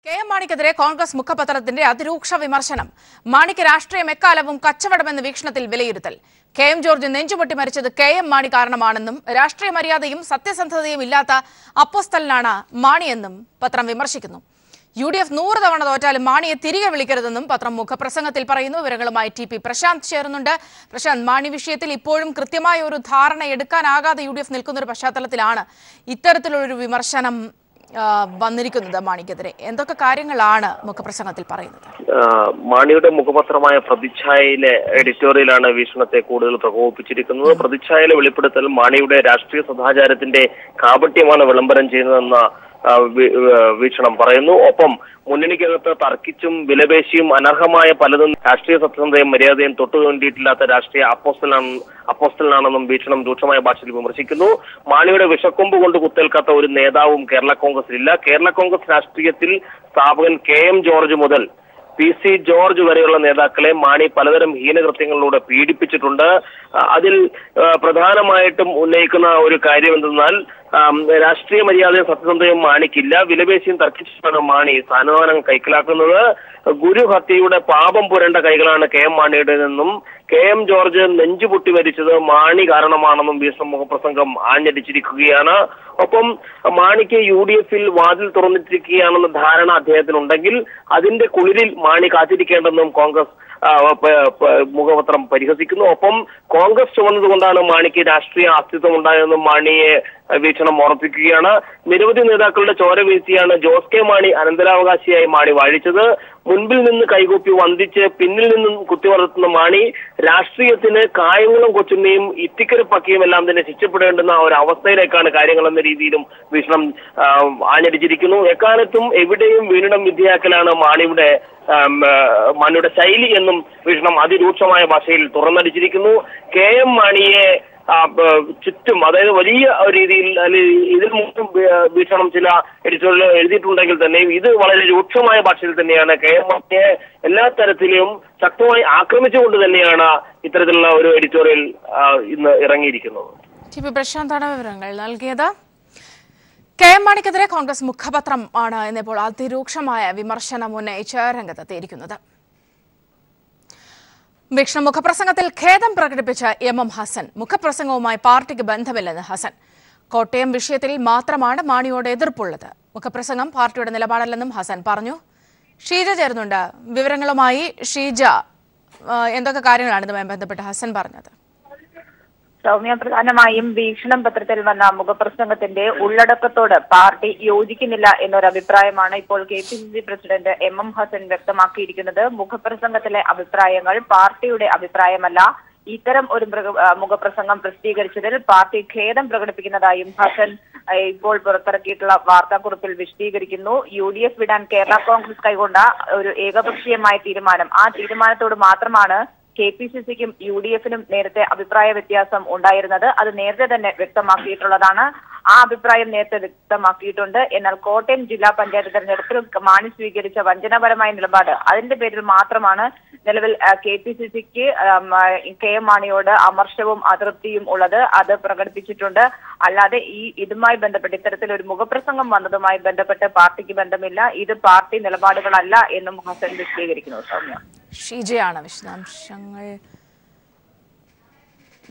K M. മാണിക്കെതിരെ Congress മുഖപത്രത്തിന്റെ അതിരൂക്ഷ വിമർശനം. മാണിക്ക് രാഷ്ട്രീയം എക്കാലവും കച്ചവടമെന്ന വീക്ഷണത്തിൽ വിലയിരുത്തൽ. കെ.എം. ജോർജ് നെഞ്ചുപൊട്ടി മരിച്ചത് കെ.എം. മാണി കാരണമാണെന്നും രാഷ്ട്രീയ മര്യാദയും സത്യസന്ധതയും ഇല്ലാത്ത അപ്പോസ്തലനാണ് മാണിയെന്നും പത്രം വിമർശിക്കുന്നു. UDF 100 തവണ തോറ്റാലും മാണിയെ തിരികെ വിളിക്കരുതെന്നും പത്രം മുഖപ്രസംഗത്തിൽ പറയുന്നു. വിവരങ്ങളുമായി TP പ്രശാന്ത് ചേരുന്നുണ്ട്. പ്രശാന്ത്, മാണി വിഷയത്തിൽ ഇപ്പോഴും കൃത്യമായ ഒരു ധാരണ എടുക്കാനാകാതെ UDF നിൽക്കുന്ന ഒരു പശ്ചാത്തലത്തിലാണ് ഇത്തരത്തിലൊരു വിമർശനം വന്നിരിക്കുന്നത് മാണിക്കെതിരെ. എന്തൊക്കെ കാര്യങ്ങളാണ് മുഖപ്രസംഗത്തിൽ പറയുന്നത്? മാണിയുടെ മുഖപത്രമായ പ്രതിച്ഛായയിലെ എഡിറ്റോറിയലാണ് വീക്ഷണത്തെ കൂടുതൽ പ്രകോപിപ്പിച്ചിരിക്കുന്നത്. പ്രതിച്ഛായയിലെ വെളിപ്പെടുത്തൽ മാണിയുടെ രാഷ്ട്രീയ സദാചാരത്തിന്റെ കാപട്യമാണ് വിളംബരം ചെയ്യുന്നതെന്ന വീക്ഷണം പറയുന്നു. ഒപ്പം മുന്നണിക്കകത്ത് തർക്കിച്ചും വിലപേശിയും അനർഹമായ പലതും രാഷ്ട്രീയ സത്യസന്ധതയും മര്യാദയും തൊട്ടുതോണ്ടിയിട്ടില്ലാത്ത രാഷ്ട്രീയ അപ്പോസ്റ്റലാണെന്നും വീക്ഷണം രൂക്ഷമായ ഭാഷയിൽ വിമർശിക്കുന്നു. മാണിയുടെ വിഷക്കൊമ്പ് കൊണ്ട് കുത്തേൽക്കാത്ത ഒരു നേതാവും കേരള കോൺഗ്രസിലില്ല. കേരള കോൺഗ്രസ് രാഷ്ട്രീയത്തിൽ സ്ഥാപകൻ കെ.എം. ജോർജ് മുതൽ PC ജോർജ് വരെയുള്ള നേതാക്കളെ മാണി പലതരം ഹീനകൃത്യങ്ങളിലൂടെ പീഡിപ്പിച്ചിട്ടുണ്ട്. അതിൽ പ്രധാനമായിട്ടും ഉന്നയിക്കുന്ന ഒരു കാര്യം എന്തെന്നാൽ രാഷ്ട്രീയ മര്യാദയും സത്യസന്ധതയും മാണിക്കില്ല. വിലപേശിയും തർക്കിച്ചാണ് മാണി സ്ഥാനമാനം കൈക്കലാക്കുന്നത്. ഗുരുഹത്യയുടെ പാപം പുരണ്ട കൈകളാണ് കെ.എം. മാണിയുടേതെന്നും കെ.എം. ജോർജ് നെഞ്ചുപൊട്ടി മരിച്ചത് മാണി കാരണമാണെന്നും വീക്ഷണം മുഖപ്രസംഗം ആഞ്ഞടിച്ചിരിക്കുകയാണ്. ഒപ്പം മാണിക്ക് UDFൽ വാതിൽ തുറന്നിട്ടിരിക്കുകയാണെന്ന ധാരണ അദ്ദേഹത്തിനുണ്ടെങ്കിൽ അതിന്റെ കുളിരിൽ മാണി കാത്തിരിക്കേണ്ടെന്നും കോൺഗ്രസ് മുഖപത്രം പരിഹസിക്കുന്നു. ഒപ്പം കോൺഗ്രസ് ചുമന്നതുകൊണ്ടാണ് മാണിക്ക് രാഷ്ട്രീയ അസ്തിത്വം ഉണ്ടായതെന്നും മാണിയെ വീക്ഷണം ഓർപ്പിക്കുകയാണ്. നിരവധി നേതാക്കളുടെ ചോര വീഴ്ത്തിയാണ് ജോസ് കെ മാണി അനന്തരാവകാശിയായി മാണി വാഴിച്ചത്. മുൻപിൽ നിന്ന് കൈകൂപ്പി വന്ദിച്ച് പിന്നിൽ നിന്നും കുത്തിവളർത്തുന്ന മാണി രാഷ്ട്രീയത്തിന് കായങ്ങളും കൊച്ചുണ്ണിയും ഇത്തിക്കരപ്പക്കിയും എല്ലാം തന്നെ ശിക്ഷപ്പെടേണ്ടുന്ന ഒരു അവസ്ഥയിലേക്കാണ് കാര്യങ്ങളെന്ന രീതിയിലും വീക്ഷണം ആഞ്ഞടിച്ചിരിക്കുന്നു. എക്കാലത്തും എവിടെയും വീണിടം വിദ്യയാക്കലാണ് മാണിയുടെ ശൈലി എന്നും വീക്ഷണം അതിരൂക്ഷമായ ഭാഷയിൽ തുറന്നടിച്ചിരിക്കുന്നു. കെ.എം. മാണിയെ ചുറ്റും, അതായത് വലിയ രീതിയിൽ ഇതിൽ മുമ്പും വീക്ഷണം ചില എഡിറ്റോറിയൽ എഴുതിയിട്ടുണ്ടെങ്കിൽ തന്നെയും ഇത് വളരെ രൂക്ഷമായ ഭാഷയിൽ തന്നെയാണ് കെ.എം. മാണിയെ എല്ലാ തരത്തിലും ശക്തമായി ആക്രമിച്ചുകൊണ്ട് തന്നെയാണ് ഇത്തരത്തിലുള്ള ഒരു എഡിറ്റോറിയൽ ഇന്ന് ഇറങ്ങിയിരിക്കുന്നത്. TP പ്രശാന്താണ് വിവരങ്ങൾ നൽകിയത്. കെ.എം. മാണിക്കെതിരെ കോൺഗ്രസ് മുഖപത്രം ആണ് എന്നിപ്പോൾ അതിരൂക്ഷമായ വിമർശനം ഉന്നയിച്ച് രംഗത്തെത്തിയിരിക്കുന്നത്. വീക്ഷണം മുഖപ്രസംഗത്തിൽ ഖേദം പ്രകടിപ്പിച്ച MM ഹസൻ. മുഖപ്രസംഗവുമായി പാർട്ടിക്ക് ബന്ധമില്ലെന്ന് ഹസൻ. കോട്ടയം വിഷയത്തിൽ മാത്രമാണ് മാണിയോട് എതിർപ്പുള്ളത്. മുഖപ്രസംഗം പാർട്ടിയുടെ നിലപാടല്ലെന്നും ഹസൻ പറഞ്ഞു. ഷീജ ചേർന്നുണ്ട്. വിവരങ്ങളുമായി ഷീജ, എന്തൊക്കെ കാര്യങ്ങളാണ് ഇതുമായി ബന്ധപ്പെട്ട് ഹസൻ പറഞ്ഞത്? സൗമ്യ, പ്രധാനമായും വീക്ഷണം പത്രത്തിൽ വന്ന മുഖപ്രസംഗത്തിന്റെ ഉള്ളടക്കത്തോട് പാർട്ടി യോജിക്കുന്നില്ല എന്നൊരു അഭിപ്രായമാണ് ഇപ്പോൾ KPCC പ്രസിഡന്റ് MM ഹസൻ വ്യക്തമാക്കിയിരിക്കുന്നത്. മുഖപ്രസംഗത്തിലെ അഭിപ്രായങ്ങൾ പാർട്ടിയുടെ അഭിപ്രായമല്ല. ഇത്തരം ഒരു മുഖപ്രസംഗം പ്രസിദ്ധീകരിച്ചതിൽ പാർട്ടി ഖേദം പ്രകടിപ്പിക്കുന്നതായും ഹസൻ ഇപ്പോൾ പുറത്തിറക്കിയിട്ടുള്ള വാർത്താക്കുറിപ്പിൽ വിശദീകരിക്കുന്നു. UDF വിടാൻ കേരള കോൺഗ്രസ് കൈക്കൊണ്ട ഒരു ഏകപക്ഷീയമായ തീരുമാനം, ആ തീരുമാനത്തോട് മാത്രമാണ് KPCCക്കും UDFനും നേരത്തെ അഭിപ്രായ വ്യത്യാസം ഉണ്ടായിരുന്നത്. അത് നേരത്തെ തന്നെ വ്യക്തമാക്കിയിട്ടുള്ളതാണ്. ആ അഭിപ്രായം നേരത്തെ വ്യക്തമാക്കിയിട്ടുണ്ട്. എന്നാൽ കോട്ടയം ജില്ലാ പഞ്ചായത്ത് തെരഞ്ഞെടുപ്പിൽ മാണി സ്വീകരിച്ച വഞ്ചനാപരമായ നിലപാട്, അതിന്റെ പേരിൽ മാത്രമാണ് നിലവിൽ KPCCക്ക് കെ.എം. മാണിയോട് അമർഷവും അതൃപ്തിയും ഉള്ളത്. അത് പ്രകടിപ്പിച്ചിട്ടുണ്ട്. അല്ലാതെ ഇതുമായി ബന്ധപ്പെട്ട് ഇത്തരത്തിലൊരു മുഖപ്രസംഗം വന്നതുമായി ബന്ധപ്പെട്ട് പാർട്ടിക്ക് ബന്ധമില്ല. ഇത് പാർട്ടി നിലപാടുകളല്ല എന്നും ഹസൻ വിശദീകരിക്കുന്നു. സൗമ്യ, ഷീജയാണ് വിശദാംശങ്ങൾ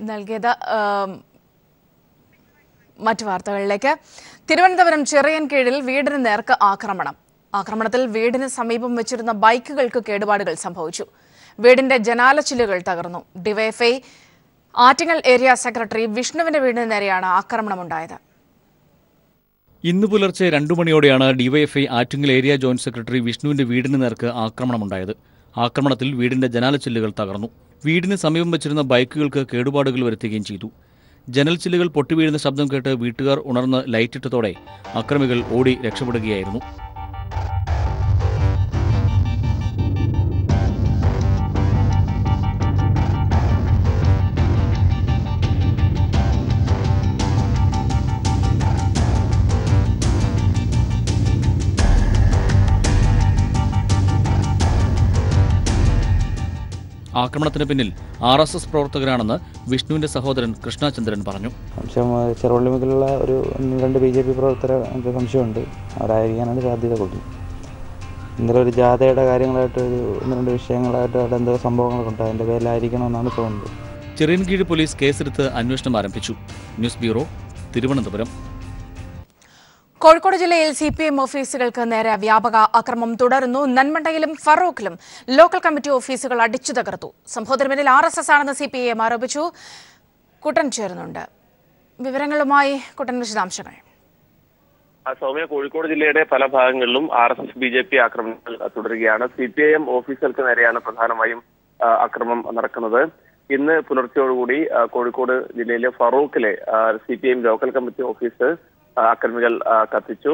നൽകിയത്. മറ്റു വാർത്തകളിലേക്ക്. തിരുവനന്തപുരം ചിറയൻകീഴിൽ വീടിന് നേർക്ക് ആക്രമണത്തിൽ വീടിന് സമീപം വെച്ചിരുന്ന ബൈക്കുകൾക്ക് കേടുപാടുകൾ സംഭവിച്ചു. വീടിന്റെ ജനാലച്ചില്ലുകൾ തകർന്നു. ഡിവൈഎഫ്ഐ ആറ്റിങ്ങൽ ഏരിയ സെക്രട്ടറി വിഷ്ണുവിന്റെ വീടിന് നേരെയാണ് ആക്രമണമുണ്ടായത്. ഇന്ന് പുലർച്ചെ 2 മണിയോടെയാണ് DYFI Attingal area joint secretary വിഷ്ണുവിന്റെ വീടിന് നേർക്ക് ആക്രമണമുണ്ടായത്. ആക്രമണത്തിൽ വീടിന്റെ ജനാലച്ചില്ലുകൾ തകർന്നു. വീടിന് സമീപം വെച്ചിരുന്ന ബൈക്കുകൾക്ക് കേടുപാടുകൾ വരുത്തുകയും ചെയ്തു. ജനൽച്ചില്ലുകൾ പൊട്ടിവീഴുന്ന ശബ്ദം കേട്ട് വീട്ടുകാർ ഉണർന്ന് ലൈറ്റിട്ടതോടെ അക്രമികൾ ഓടി രക്ഷപ്പെടുകയായിരുന്നു. ആക്രമണത്തിന് പിന്നിൽ RSS പ്രവർത്തകരാണെന്ന് വിഷ്ണുവിന്റെ സഹോദരൻ കൃഷ്ണചന്ദ്രൻ പറഞ്ഞു. ചെറുവള്ളി മുതലുള്ള ഒരു 2 BJP പ്രവർത്തകർ സംശയമുണ്ട്. അവരായിരിക്കാനാണ് സാധ്യത കൂടുതൽ. ഇന്നലെ ഒരു ജാഥയുടെ കാര്യങ്ങളായിട്ട് ഒന്ന് രണ്ട് വിഷയങ്ങളായിട്ട് അവിടെ എന്തോ സംഭവങ്ങളുണ്ട്, അതിൻ്റെ പേരിലായിരിക്കണമെന്നാണ് തോന്നുന്നത്. ചിറയൻകീഴ് പോലീസ് കേസെടുത്ത് അന്വേഷണം ആരംഭിച്ചു. News bureau, Thiruvananthapuram. കോഴിക്കോട് ജില്ലയിൽ CPM ഓഫീസുകൾക്ക് നേരെ വ്യാപക അക്രമം തുടരുന്നു. നന്മണ്ടയിലും ഫറൂഖിലും ലോക്കൽ കമ്മിറ്റി ഓഫീസുകൾ അടിച്ചു തകർത്തു. സംഭവത്തിന് പിന്നിൽ RSS ആണെന്ന് CPIM ആരോപിച്ചു. കുട്ടൻ ചേരുന്നുണ്ട്. വിവരങ്ങളുമായി കുട്ടൻ, വിശദാംശങ്ങൾ. സൗമ്യ, കോഴിക്കോട് ജില്ലയുടെ പല ഭാഗങ്ങളിലും RSS BJP ആക്രമണങ്ങൾ തുടരുകയാണ്. CPIM ഓഫീസുകൾക്ക് നേരെയാണ് പ്രധാനമായും അക്രമം നടക്കുന്നത്. ഇന്ന് പുലർച്ചയോടുകൂടി കോഴിക്കോട് ജില്ലയിലെ ഫറൂഖിലെ CPIM ലോക്കൽ കമ്മിറ്റി ഓഫീസ് അക്രമികൾ കത്തിച്ചു.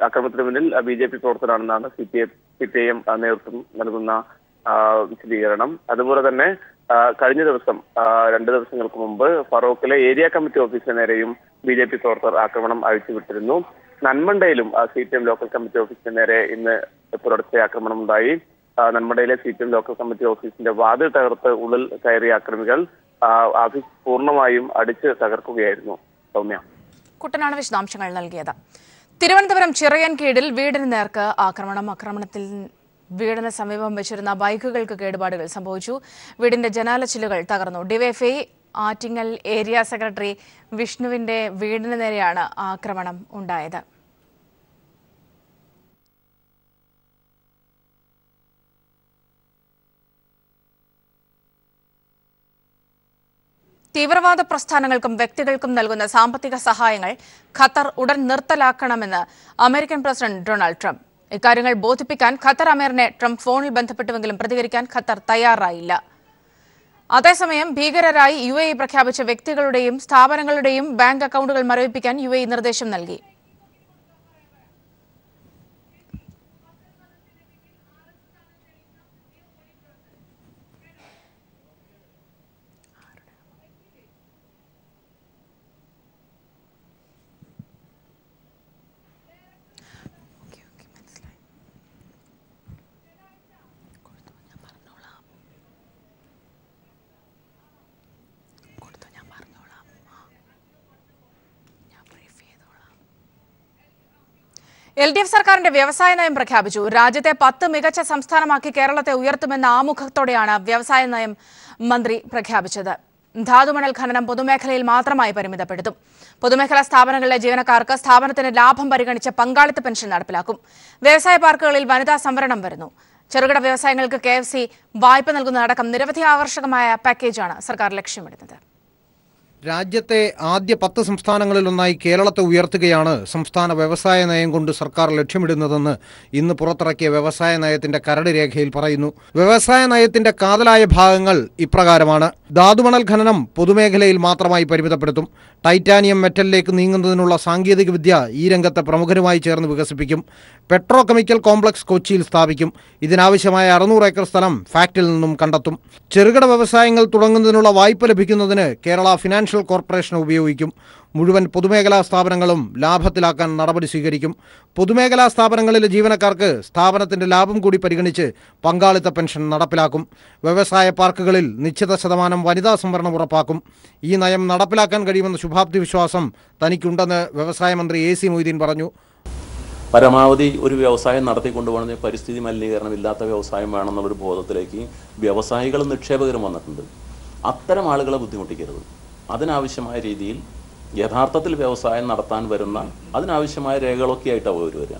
അക്രമത്തിന് പിന്നിൽ BJP പ്രവർത്തനമാണെന്നാണ് CPIM നേതൃത്വം നൽകുന്ന വിശദീകരണം. അതുപോലെ തന്നെ കഴിഞ്ഞ ദിവസം 2 ദിവസങ്ങൾക്ക് മുമ്പ് ഫറൂഖിലെ ഏരിയ കമ്മിറ്റി ഓഫീസിന് നേരെയും BJP പ്രവർത്തകർ ആക്രമണം അഴിച്ചുവിട്ടിരുന്നു. നന്മണ്ടയിലും CPIM ലോക്കൽ കമ്മിറ്റി ഓഫീസിന് നേരെ ഇന്ന് പുലർച്ചെ ആക്രമണം ഉണ്ടായി. നന്മണ്ടയിലെ CPIM ലോക്കൽ കമ്മിറ്റി ഓഫീസിന്റെ വാതിൽ തകർത്ത് ഉള്ളിൽ കയറിയ അക്രമികൾ ഓഫീസ് പൂർണ്ണമായും അടിച്ച് തകർക്കുകയായിരുന്നു. സൗമ്യ, കുട്ടനാണ് വിശദാംശങ്ങൾ നൽകിയത്. തിരുവനന്തപുരം ചിറയൻകീഴിൽ വീടിന് നേർക്ക് ആക്രമണത്തിൽ വീടിന് സമീപം വെച്ചിരുന്ന ബൈക്കുകൾക്ക് കേടുപാടുകൾ സംഭവിച്ചു. വീടിന്റെ ജനാലച്ചില്ലുകൾ തകർന്നു. ഡിവൈഎഫ്ഐ ആറ്റിങ്ങൽ ഏരിയ സെക്രട്ടറി വിഷ്ണുവിന്റെ വീടിന് നേരെയാണ് ആക്രമണം ഉണ്ടായത്. തീവ്രവാദ പ്രസ്ഥാനങ്ങൾക്കും വ്യക്തികൾക്കും നൽകുന്ന സാമ്പത്തിക സഹായങ്ങൾ ഖത്തർ ഉടൻ നിർത്തലാക്കണമെന്ന് അമേരിക്കൻ പ്രസിഡന്റ് ഡൊണാൾഡ് ട്രംപ്. ഇക്കാര്യങ്ങൾ ബോധിപ്പിക്കാൻ ഖത്തർ അമീറിനെ ട്രംപ് ഫോണിൽ ബന്ധപ്പെട്ടുവെങ്കിലും പ്രതികരിക്കാൻ ഖത്തർ തയ്യാറായില്ല. അതേസമയം ഭീകരരായി UAE പ്രഖ്യാപിച്ച വ്യക്തികളുടെയും സ്ഥാപനങ്ങളുടെയും ബാങ്ക് അക്കൗണ്ടുകൾ മരവിപ്പിക്കാൻ UAE നിർദ്ദേശം നൽകി. LDF സർക്കാരിന്റെ വ്യവസായ നയം പ്രഖ്യാപിച്ചു. രാജ്യത്തെ 10 മികച്ച സംസ്ഥാനമാക്കി കേരളത്തെ ഉയർത്തുമെന്ന ആമുഖത്തോടെയാണ് വ്യവസായ നയം മന്ത്രി പ്രഖ്യാപിച്ചത്. ധാതുമണൽ ഖനനം പൊതുമേഖലയിൽ മാത്രമായി പരിമിതപ്പെടുത്തും. പൊതുമേഖലാ സ്ഥാപനങ്ങളിലെ ജീവനക്കാർക്ക് സ്ഥാപനത്തിന് ലാഭം പരിഗണിച്ച് പങ്കാളിത്ത പെൻഷൻ നടപ്പിലാക്കും. വ്യവസായ പാർക്കുകളിൽ വനിതാ സംവരണം വരുന്നു. ചെറുകിട വ്യവസായങ്ങൾക്ക് KFC വായ്പ നൽകുന്നതടക്കം നിരവധി ആകർഷകമായ പാക്കേജാണ് സർക്കാർ ലക്ഷ്യമിടുന്നത്. രാജ്യത്തെ ആദ്യ 10 സംസ്ഥാനങ്ങളിലൊന്നായി കേരളത്തെ ഉയർത്തുകയാണ് സംസ്ഥാന വ്യവസായ നയം കൊണ്ട് സർക്കാർ ലക്ഷ്യമിടുന്നതെന്ന് ഇന്ന് പുറത്തിറക്കിയ വ്യവസായ നയത്തിന്റെ കരട് രേഖയിൽ പറയുന്നു. വ്യവസായ നയത്തിന്റെ കാതലായ ഭാഗങ്ങൾ ഇപ്രകാരമാണ്. ധാതുമണൽ ഖനനം പൊതുമേഖലയിൽ മാത്രമായി പരിമിതപ്പെടുത്തും. ടൈറ്റാനിയം മെറ്റലിലേക്ക് നീങ്ങുന്നതിനുള്ള സാങ്കേതികവിദ്യ ഈ രംഗത്തെ പ്രമുഖരുമായി ചേർന്ന് വികസിപ്പിക്കും. പെട്രോ കെമിക്കൽ കോംപ്ലക്സ് കൊച്ചിയിൽ സ്ഥാപിക്കും. ഇതിനാവശ്യമായ 600 ഏക്കർ സ്ഥലം ഫാക്ടിൽ നിന്നും കണ്ടെത്തും. ചെറുകിട വ്യവസായങ്ങൾ തുടങ്ങുന്നതിനുള്ള വായ്പ ലഭിക്കുന്നതിന് കേരള ഫിനാൻഷ്യൽ കോർപ്പറേഷൻ ഉപയോഗിക്കും. മുഴുവൻ പൊതുമേഖലാ സ്ഥാപനങ്ങളും ലാഭത്തിലാക്കാൻ നടപടി സ്വീകരിക്കും. പൊതുമേഖലാ സ്ഥാപനങ്ങളിലെ ജീവനക്കാർക്ക് സ്ഥാപനത്തിന്റെ ലാഭം കൂടി പരിഗണിച്ച് പങ്കാളിത്ത പെൻഷൻ നടപ്പിലാക്കും. വ്യവസായ പാർക്കുകളിൽ നിശ്ചിത ശതമാനം വനിതാ സംവരണം ഉറപ്പാക്കും. ഈ നയം നടപ്പിലാക്കാൻ കഴിയുമെന്ന ശുഭാപ്തി വിശ്വാസം തനിക്കുണ്ടെന്ന് വ്യവസായ മന്ത്രി AC മൊയ്തീൻ പറഞ്ഞു. പരമാവധി ഒരു വ്യവസായം നടത്തിക്കൊണ്ടുപോകണമെങ്കിൽ പരിസ്ഥിതി മലിനീകരണം ഇല്ലാത്ത വ്യവസായം വേണമെന്നുള്ളൊരു ബോധത്തിലേക്ക് വ്യവസായികളും നിക്ഷേപകരും വന്നിട്ടുണ്ട്. അത്തരം ആളുകളെ ബുദ്ധിമുട്ടിക്കരുത്. അതിനാവശ്യമായ രീതിയിൽ യഥാർത്ഥത്തിൽ വ്യവസായം നടത്താൻ വരുന്ന അതിനാവശ്യമായ രേഖകളൊക്കെ ആയിട്ട് അവർ വരിക.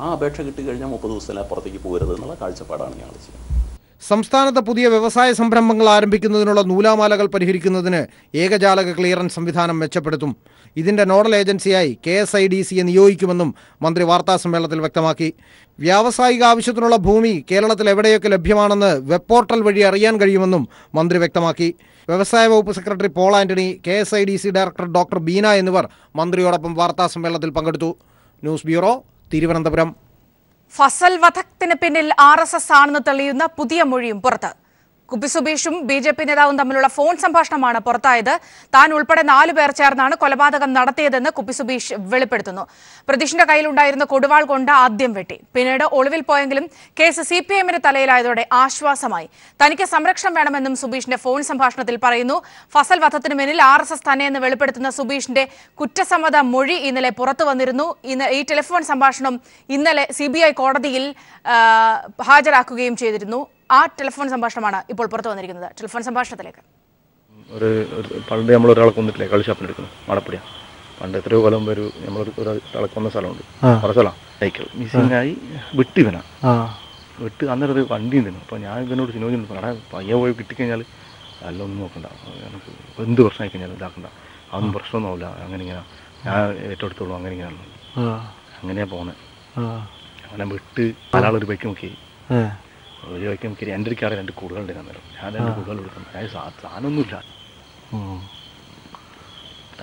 ആ അപേക്ഷ കിട്ടിക്കഴിഞ്ഞാൽ 30 ദിവസത്തിലെ പുറത്തേക്ക് പോകരുത് എന്നുള്ള കാഴ്ചപ്പാടാണ് ഞങ്ങൾ ചെയ്യുന്നത്. സംസ്ഥാനത്ത് പുതിയ വ്യവസായ സംരംഭങ്ങൾ ആരംഭിക്കുന്നതിനുള്ള നൂലാമാലകൾ പരിഹരിക്കുന്നതിന് ഏകജാലക ക്ലിയറൻസ് സംവിധാനം മെച്ചപ്പെടുത്തും. ഇതിന്റെ നോഡൽ ഏജൻസിയായി KSIDCയെ നിയോഗിക്കുമെന്നും മന്ത്രി വാർത്താസമ്മേളനത്തിൽ വ്യക്തമാക്കി. വ്യാവസായിക ആവശ്യത്തിനുള്ള ഭൂമി കേരളത്തിൽ എവിടെയൊക്കെ ലഭ്യമാണെന്ന് വെബ് പോർട്ടൽ വഴി അറിയാൻ കഴിയുമെന്നും മന്ത്രി വ്യക്തമാക്കി. വ്യവസായ വകുപ്പ് secretary Paul Antony, KSIDC director doctor Beena എന്നിവർ മന്ത്രിയോടൊപ്പം വാർത്താസമ്മേളനത്തിൽ പങ്കെടുത്തു. News bureau, Thiruvananthapuram. ഫസൽ വധത്തിന് പിന്നിൽ RSS ആണെന്ന് തെളിയുന്ന പുതിയ മൊഴിയും പുറത്ത്. കുപ്പി സുബീഷും BJP നേതാവും തമ്മിലുള്ള ഫോൺ സംഭാഷണമാണ് പുറത്തായത്. താൻ ഉൾപ്പെടെ 4 പേർ ചേർന്നാണ് കൊലപാതകം നടത്തിയതെന്ന് കുപ്പി സുബീഷ് വെളിപ്പെടുത്തുന്നു. പ്രതിഷിന്റെ കയ്യിലുണ്ടായിരുന്ന കൊടുവാൾ കൊണ്ട് ആദ്യം വെട്ടി. പിന്നീട് ഒളിവിൽ പോയെങ്കിലും കേസ് CPM-ന് തലയിലായതോടെ ആശ്വാസമായി. തനിക്ക് സംരക്ഷണം വേണമെന്നും സുബീഷിന്റെ ഫോൺ സംഭാഷണത്തിൽ പറയുന്നു. ഫസൽ വധത്തിന് പിന്നിൽ RSS തന്നെയെന്ന് വെളിപ്പെടുത്തുന്ന സുബീഷിന്റെ കുറ്റസമ്മത മൊഴി ഇന്നലെ പുറത്തു വന്നിരുന്നു. ഈ ടെലിഫോൺ സംഭാഷണം ഇന്നലെ CBI കോടതിയിൽ ഹാജരാക്കുകയും ചെയ്തിരുന്നു. ആ ടെലിഫോൺ സംഭാഷണമാണ് ഇപ്പോൾ പുറത്തു വന്നിരിക്കുന്നത്. ടെലിഫോൺ സംഭാഷണത്തിലേക്ക്. പണ്ട് നമ്മളൊരാളെ കൊന്നിട്ടില്ലേ, കളിഷാപ്പിന് എടുക്കുന്നു മടപ്പടിയ. പണ്ട് എത്രയോ കൊല്ലം വരും ഒരാളെ കൊന്ന സ്ഥലമുണ്ട്, കുറേ സ്ഥലം സൈക്കിൾ മിസ്സിംഗ് ആയി വിട്ടിവനാ വിട്ട് അന്നേരം ഒരു വണ്ടിയും തിന്നു. അപ്പോൾ ഞാൻ ഇവനോട് സിനോജിന് പറയാം, പയ്യ പോയി കിട്ടിക്കഴിഞ്ഞാൽ അല്ലൊന്നും നോക്കണ്ട, നമുക്ക് എന്ത് പ്രശ്നമായി കഴിഞ്ഞാൽ ഇതാക്കണ്ട, അതൊന്നും പ്രശ്നമൊന്നുമില്ല, അങ്ങനെ ഇങ്ങനെ ഞാൻ ഏറ്റെടുത്തോളൂ, അങ്ങനെ അങ്ങനെയാണ് പോകുന്നത്. അങ്ങനെ വിട്ട് നാലാളൊരു ബൈക്ക് നോക്കി, ഒരു ബൈക്ക് നോക്കി എൻ്റെ ഒരു കാറ് 2 കൂടുകളുണ്ട്. അന്നേരം ഞാൻ 2 കൂടുകൾ കൊടുക്കണം, ഞാൻ സാധനമൊന്നുമില്ല.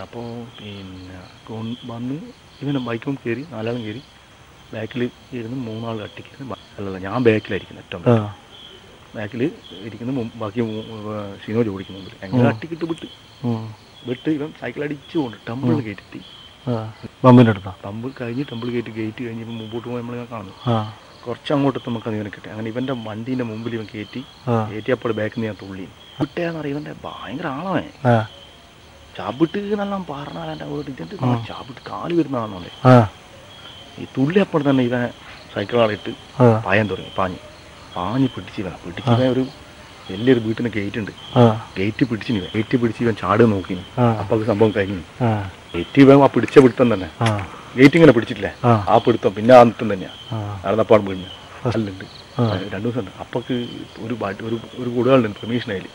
അപ്പോൾ പിന്നെ വന്ന് ഇവനെ ബൈക്കും കയറി, 4 ആളും കയറി, ബാക്കിൽ ഇരുന്ന് 3 ആൾ അട്ടിക്കുന്നു. അല്ലല്ല, ഞാൻ ബാക്കിലായിരിക്കുന്നു, ഏറ്റവും ബാക്കിൽ ഇരിക്കുന്നു, ബാക്കി സിനോജ് ഓടിക്കുന്നുണ്ട്. എങ്ങനെ അട്ടിക്കിട്ട് വിട്ട് ഇവൻ സൈക്കിൾ അടിച്ചു കൊണ്ട് ടെമ്പിൾ കയറ്റി, പമ്പിൻ്റെ അടുത്താ, ടെമ്പിൾ കഴിഞ്ഞ് ടെമ്പിൾ കയറ്റി ഗേറ്റ് കഴിഞ്ഞ് ഇപ്പം മുമ്പോട്ട് പോയി നമ്മളിങ്ങനെ കാണുന്നു. കുറച്ച് അങ്ങോട്ട് നമുക്ക് ഇവനെ കിട്ടി. അങ്ങനെ ഇവൻ്റെ വണ്ടീൻ്റെ മുമ്പിൽ ഇവൻ കയറ്റിയപ്പോൾ ബാക്കിൽ നിന്ന് ഞാൻ തുള്ളി വിട്ടേന്നറിയാം. ഇവൻ്റെ ഭയങ്കര ആളവേ, ചാപ്പിട്ട് നല്ല പറഞ്ഞാൽ എൻ്റെ ഇതെന്ത് ചാപ്പിട്ട് കാല് വരുന്നതാണെന്നേ. ഈ തുള്ളിയപ്പോൾ തന്നെ ഇവനെ സൈക്കിളാളിട്ട് പായാൻ തുടങ്ങി. പാഞ്ഞ് പിടിച്ചിവൻ ഒരു വലിയൊരു വീട്ടിന് ഗേറ്റ് ഉണ്ട്, ഗേറ്റ് പിടിച്ച് ഇവൻ ചാടുക നോക്കി. അപ്പൊ അത് സംഭവം കഴിഞ്ഞു. ഗേറ്റ് ഇവൻ ആ പിടിച്ച പിടുത്തം തന്നെ, ഗേറ്റ് ഇങ്ങനെ പിടിച്ചിട്ടില്ലേ, ആ പിടുത്തം പിന്നെ ആ നിട്ടം തന്നെയാ നടന്നപ്പാട് വീടിന് അല്ലുണ്ട്. 2 ദിവസം ഉണ്ട്. അപ്പൊക്ക് ഒരു കൂടുകളുണ്ട് പെർമിഷൻ അതിൽ,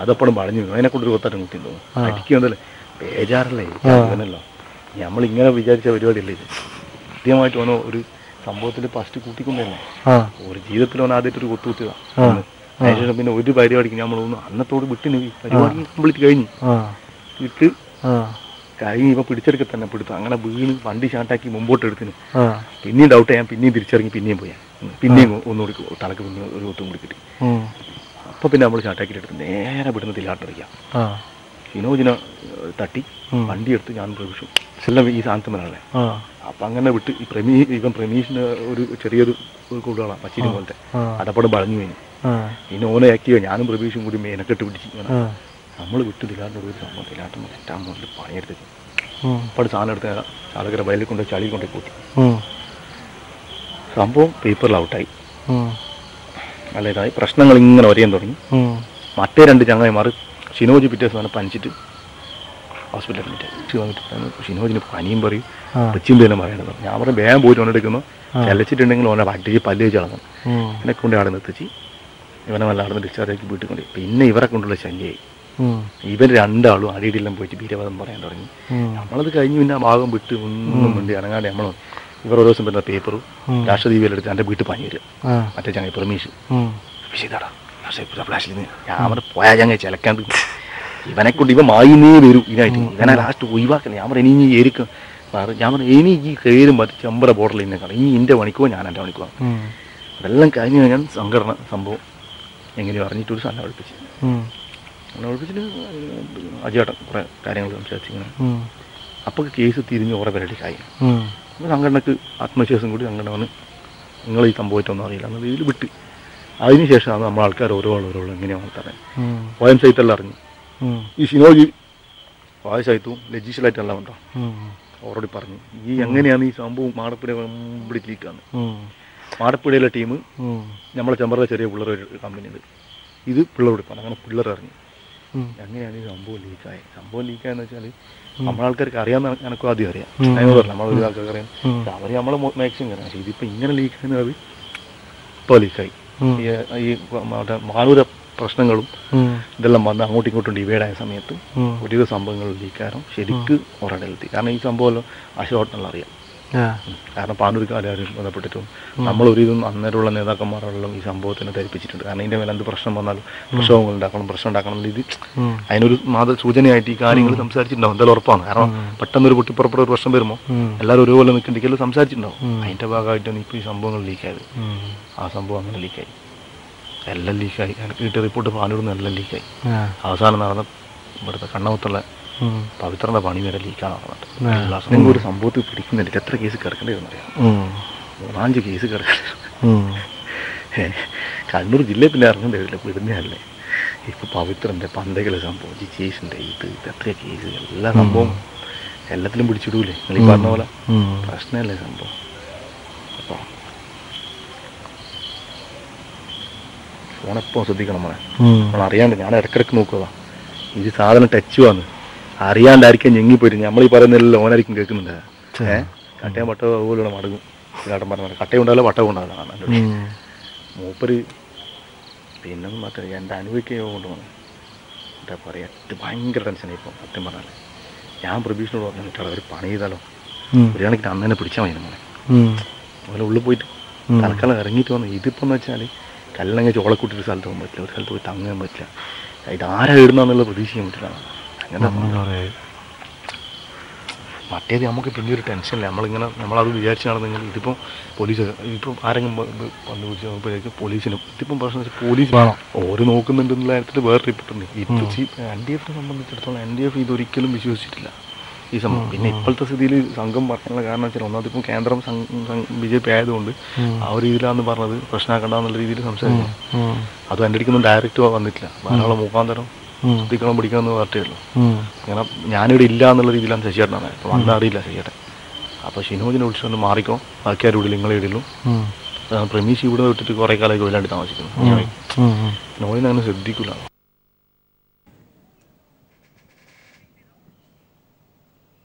അതപ്പോഴും പറഞ്ഞു അതിനെക്കൊണ്ട് ഒരു കൊത്താറ്റം കുത്തി തോന്നും. അടിക്കുന്നതല്ലേ ബേജാറല്ലേ ഇവനല്ലോ. നമ്മളിങ്ങനെ വിചാരിച്ച പരിപാടിയല്ലേ ഇത്. കൃത്യമായിട്ട് ഓനോ ഒരു സംഭവത്തിൽ ഫസ്റ്റ് കൂട്ടിക്കൊണ്ടല്ലേ ഒരു ജീവിതത്തിൽ ഓൻ ആദ്യമായിട്ട് ഒരു കൊത്തു കുത്തിയതാണ്. അതിനുശേഷം പിന്നെ ഒരു പരിപാടിക്ക് നമ്മളൊന്ന് അന്നത്തോട് വിട്ടിന് പരിപാടി കംപ്ലീറ്റ് കഴിഞ്ഞ് ഇപ്പം പിടിച്ചെടുക്കെ തന്നെ പിടുത്തു. അങ്ങനെ വീണ് വണ്ടി ഷാട്ടാക്കി മുമ്പോട്ട് എടുത്തിന്. പിന്നെയും ഡൗട്ട് ചെയ്യാൻ പിന്നെയും തിരിച്ചിറങ്ങി പിന്നെയും പോയാൽ പിന്നെയും ഒന്നുകൂടി തലക്ക് പിന്നെ ഒരു ഒത്തും കൂടി കിട്ടി. അപ്പം പിന്നെ നമ്മൾ ഷാട്ടാക്കിയിട്ട് എടുത്ത് നേരെ വിടുന്ന തില്ലാട്ടിറക്കാം. സിനോജിനെ തട്ടി വണ്ടി എടുത്ത് ഞാൻ പ്രവേശിച്ചു എല്ലാം ഈ സാധനത്തിനാളെ. അപ്പം അങ്ങനെ വിട്ട് ഇവൻ പ്രമീഷിന് ഒരു ചെറിയൊരു കൂടുകളാണ് പച്ചിരി പോലത്തെ, അതപ്പോഴും വളഞ്ഞു കഴിഞ്ഞു. പിന്നെ ഓനെ ആക്കിയോ ഞാനും പ്രതീക്ഷയും കൂടി മേനക്കെട്ട് പിടിച്ച് നമ്മൾ വിട്ട് തിലാട്ടിനോട് ഒരു സംഭവം തിലാട്ടം ഏറ്റവും മുതൽ പണിയെടുത്ത് അപ്പോൾ സാധനം എടുത്ത് ചാലക്കര വയലിൽ കൊണ്ട് ചളിയിൽ കൊണ്ടേ കൂട്ടി. സംഭവം പേപ്പറിൽ ഔട്ടായി, നല്ല ഇതായി. പ്രശ്നങ്ങൾ ഇങ്ങനെ വരെയാൻ തുടങ്ങി. മറ്റേ 2 ചങ്ങായിമാർ ഷിനോജ് പിറ്റേ ദിവസം പനിച്ചിട്ട് ഹോസ്പിറ്റലിൽ അഡ്മിറ്റ് വന്നിട്ട് ഷിനോജിന് പനിയും പറയും വെച്ചും തന്നെ പറയണത്. ഞാൻ പറഞ്ഞ വേഗം പോയിട്ട് ഓനെടുക്കുന്നു, ചലച്ചിട്ടുണ്ടെങ്കിൽ ഓനെ അടിച്ച് പല്ല് വെച്ച് കളഞ്ഞു. എന്നെ കൊണ്ട് അവിടെ നിർത്തിച്ച് ഇവനെ നല്ല അവിടെ നിന്ന് ഡിസ്ചാർജ് ആക്കി വീട്ടിൽ കൊണ്ട്. പിന്നെ ഇവരെ കൊണ്ടുള്ള ശല്യമായി. ഇവർ 2 ആളും അടിയിടെല്ലാം പോയിട്ട് വീരവാദം പറയാൻ തുടങ്ങി. നമ്മളത് കഴിഞ്ഞ് പിന്നെ ആ ഭാഗം വിട്ട് ഒന്നും വേണ്ടി ഇറങ്ങാണ്ട് നമ്മൾ ഇവർ ഓരോ ദിവസം വരുന്ന പേപ്പറും രാഷ്ട്രദീപിയിലെടുത്ത് എൻ്റെ വീട്ടിൽ പണി വരിക. മറ്റേ ചങ്ങായി പ്രമീഷ് വിഷയതാടാ ഫ്ലാഷിൽ നിന്ന് ഞാൻ അവിടെ പോയാൽ ചങ്ങായി ചിലക്കാണ്ട് ഇവനെ കൊണ്ട് ഇവൻ മായിന്നേ വരും ഇതിനായിട്ട്. ഇവനെ ലാസ്റ്റ് ഒഴിവാക്കല്ലേ. ഞാൻ പറഞ്ഞു ഇനി ഏരിക്കും ഞാൻ പറഞ്ഞു ഇനി ഈ കയറും പറ്റി ചെമ്പറ ബോർഡറിൽ ഇന്നെ കാണാം. ഇനി എൻ്റെ പണിക്കോ ഞാൻ എൻ്റെ പണിക്കോ. അതെല്ലാം കഴിഞ്ഞ് ഞാൻ സംഘടന സംഭവം എങ്ങനെയോ അറിഞ്ഞിട്ടൊരു സാധനം ഒളിപ്പിച്ച് ഒളിപ്പിച്ചിട്ട് അജയേട്ടൻ കുറേ കാര്യങ്ങൾ സംസാരിച്ചിങ്ങനെ. അപ്പോൾ കേസ് തിരിഞ്ഞ് കുറേ പരിപാടിക്കായി. അപ്പോൾ സംഘടനക്ക് ആത്മവിശ്വാസം കൂടി സംഘടന വന്ന് നിങ്ങൾ ഈ സംഭവിച്ചൊന്നും അറിയില്ല എന്നത് ഇതിൽ വിട്ട്. അതിനുശേഷമാണ് നമ്മൾ ആൾക്കാർ ഓരോ എങ്ങനെയാണ് പറയാൻ സ്വയം സൈത്തെല്ലാം അറിഞ്ഞു. ഈ ഷിനോജി വായസായിട്ടും ലജീഷ്യലായിട്ടെല്ലാം ഉണ്ടോ ഓൾറെഡി പറഞ്ഞു ഈ എങ്ങനെയാണ് ഈ സംഭവം മാടപ്പുഴ കംപ്ലീറ്റ് ലീക്കാണ്. മാടപ്പുഴയിലെ ടീം നമ്മളെ ചെമ്പറ ചെറിയ പിള്ളേർ കമ്പനി ഉണ്ട്, ഇത് പിള്ളേരോടിപ്പാണ്. അങ്ങനെ പിള്ളേർ അറിഞ്ഞു എങ്ങനെയാണ് ഈ സംഭവം ലീക്കായത്. സംഭവം ലീക്കായെന്ന് വെച്ചാൽ നമ്മളെ ആൾക്കാർക്ക് അറിയാമെന്ന് എനക്കും ആദ്യം അറിയാം. അതിനോട് പറഞ്ഞു നമ്മളൊരു ആൾക്കാർക്ക് അറിയാം, അവർ നമ്മളെ മാക്സിമം അറിയാം. പക്ഷേ ഇതിപ്പോൾ ഇങ്ങനെ ലീക്കായെന്നത് ഇപ്പോൾ ലീക്കായി. ഈ മാനൂര പ്രശ്നങ്ങളും ഇതെല്ലാം വന്ന് അങ്ങോട്ടും ഇങ്ങോട്ടും ഡിവൈഡായ സമയത്ത് ഒരുവിധ സംഭവങ്ങൾ ലീക്കാരും ശരിക്ക് ഉറടെത്തി. കാരണം ഈ സംഭവം അശോട്ടനെല്ലാം അറിയാം. കാരണം പാനൂർക്കാരും ബന്ധപ്പെട്ടിട്ടും നമ്മളൊരിതും അന്നേരമുള്ള നേതാക്കന്മാരെല്ലാം ഈ സംഭവത്തിനെ ധരിപ്പിച്ചിട്ടുണ്ട്. കാരണം ഇതിൻ്റെ മേലെ എന്ത് പ്രശ്നം വന്നാലും പ്രശ്നങ്ങൾ ഉണ്ടാക്കണം, പ്രശ്നം ഉണ്ടാക്കണം. ഇത് അതിനൊരു സൂചനയായിട്ട് ഈ കാര്യങ്ങൾ സംസാരിച്ചിട്ടുണ്ടാവും. എന്തായാലും ഉറപ്പാണ്. കാരണം പെട്ടെന്നൊരു പൊട്ടിപ്പുറപ്പെടുന്ന ഒരു പ്രശ്നം വരുമ്പോൾ എല്ലാവരും ഒരുപോലെ നിൽക്കേണ്ടെങ്കിലും സംസാരിച്ചിട്ടുണ്ടാവും. അതിൻ്റെ ഭാഗമായിട്ടാണ് ഇപ്പോൾ ഈ സംഭവങ്ങൾ ലീക്കായത്. ആ സംഭവം അങ്ങനെ ലീക്കായി. എല്ലാം ലീക്കായി. എനിക്ക് കിട്ടിയ റിപ്പോർട്ട് പാലൂർന്ന് എല്ലാം ലീക്കായി. അവസാനം നടന്ന ഇവിടുത്തെ കണ്ണമത്തുള്ള പവിത്രന്റെ പണി വരെ ലീക്കാണ് നടന്നത്. ഒരു സംഭവത്തിൽ പിടിക്കുന്നില്ല. എത്ര കേസ് കിടക്കേണ്ടതെന്നറിയാം. 4-5 കേസ് കിടക്കേണ്ടി. കണ്ണൂർ ജില്ലയിൽ പിന്നെ ഇറങ്ങേണ്ടതില്ല, വിടുന്നതല്ലേ. ഇപ്പൊ പവിത്രന്റെ പന്തകളെ സംഭവം, ജിജേഷിന്റെ ഇത് എത്ര കേസ്, എല്ലാ സംഭവം എല്ലാത്തിലും പിടിച്ചിടൂലേ നിങ്ങൾ ഈ പറഞ്ഞ പോലെ. പ്രശ്നമല്ലേ സംഭവം. അപ്പോൾ ഫോണെപ്പോൾ ശ്രദ്ധിക്കണം മോനെ. നമ്മൾ അറിയാണ്ട് ഞാൻ ഇടക്കിടക്ക് നോക്കുക ഇത് സാധനം ടച്ച് വന്ന് അറിയാണ്ടായിരിക്കും ഞെങ്ങിപ്പോയിട്ട് നമ്മൾ ഈ പറയുന്നല്ലോ ഓനായിരിക്കും കേൾക്കുന്നുണ്ട്. കട്ടയും പട്ടവും അതുപോലെയുള്ള മടങ്ങും. ചേട്ടൻ പറഞ്ഞ കട്ടയും ഉണ്ടാവില്ല പട്ടവും ഉണ്ടാവില്ല. മൂപ്പര് പിന്നെ മറ്റേ എൻ്റെ അനുഭവിക്കുകയോ കൊണ്ടുപോകണം. എന്താ പറയുക, ഭയങ്കര ടെൻഷനായി ഇപ്പോൾ സത്യം പറഞ്ഞാൽ. ഞാൻ പ്രതീക്ഷയോട് പറഞ്ഞിട്ട് ഒരു പണി ചെയ്താലോ, ഒരു കണക്കിന് അന്ന് തന്നെ പിടിച്ചാൽ മതി മോനെ. അതുപോലെ ഉള്ളിൽ പോയിട്ട് തൽക്കാലം ഇറങ്ങിയിട്ട് വന്നു. ഇതിപ്പോൾ എന്ന് വെച്ചാൽ കല്ലങ്ങ് ചോളക്കൂട്ടിയൊരു സ്ഥലത്ത് പോകാൻ പറ്റില്ല, ഒരു സ്ഥലത്ത് പോയി തങ്ങാൻ പറ്റില്ല. ഇത് ആരാ ഇടുന്നുള്ള പ്രതീക്ഷിക്കാൻ പറ്റില്ല. അങ്ങനെ മറ്റേത് നമുക്ക് പിന്നെ ഒരു ടെൻഷനില്ല. നമ്മളത് വിചാരിച്ച് നടന്നെങ്കിൽ ഇതിപ്പം പോലീസ് ഇപ്പം ആരെങ്കിലും വന്ന് വിളിച്ചപ്പോഴേക്കും പോലീസിനും ഇതിപ്പം പ്രശ്നം വെച്ചാൽ പോലീസ് വേണം ഓര് നോക്കുന്നുണ്ടെന്നുള്ള കാര്യത്തിൽ വേറെ റിപ്പോർട്ടുണ്ട്. ഇപ്പോൾ NDF സംബന്ധിച്ചിടത്തോളം NDF ഇതൊരിക്കലും വിശ്വസിച്ചിട്ടില്ല ഈ സംഭവം. പിന്നെ ഇപ്പോഴത്തെ സ്ഥിതിയിൽ സംഘം പറയാനുള്ള കാരണം വെച്ചാൽ ഒന്നാമത് ഇപ്പം കേന്ദ്രം BJP ആയതുകൊണ്ട് ആ ഒരു രീതിയിലാണെന്ന് പറഞ്ഞത് പ്രശ്നമാക്കണ്ടെന്നുള്ള രീതിയിൽ സംസാരിക്കുന്നു. അതും എൻ്റെ അടുക്കൊന്നും ഡയറക്റ്റ് വന്നിട്ടില്ല. ധാരാളം മുഖാന്തരം ശ്രദ്ധിക്കണം പിടിക്കണമെന്ന് പറഞ്ഞിട്ടുള്ളൂ. അങ്ങനെ ഞാനിവിടെ ഇല്ല എന്നുള്ള രീതിയിലാണ് ശശിയേട്ടനാണ്. അപ്പോൾ വന്നാൽ അറിയില്ല ശശിയേട്ടൻ. അപ്പോൾ ഷിനോജിനെ വിളിച്ചുകൊണ്ട് മാറിക്കോ, ബാക്കിയാരും ഇവിടെ നിങ്ങളെ ഇടയിലും പ്രമീഷ് ഇവിടെ വിട്ടിട്ട് കുറേ കാലമൊക്കെ വല്ലാണ്ട് താമസിക്കുന്നു. ഷിനോജിനെ അങ്ങനെ ശ്രദ്ധിക്കില്ല.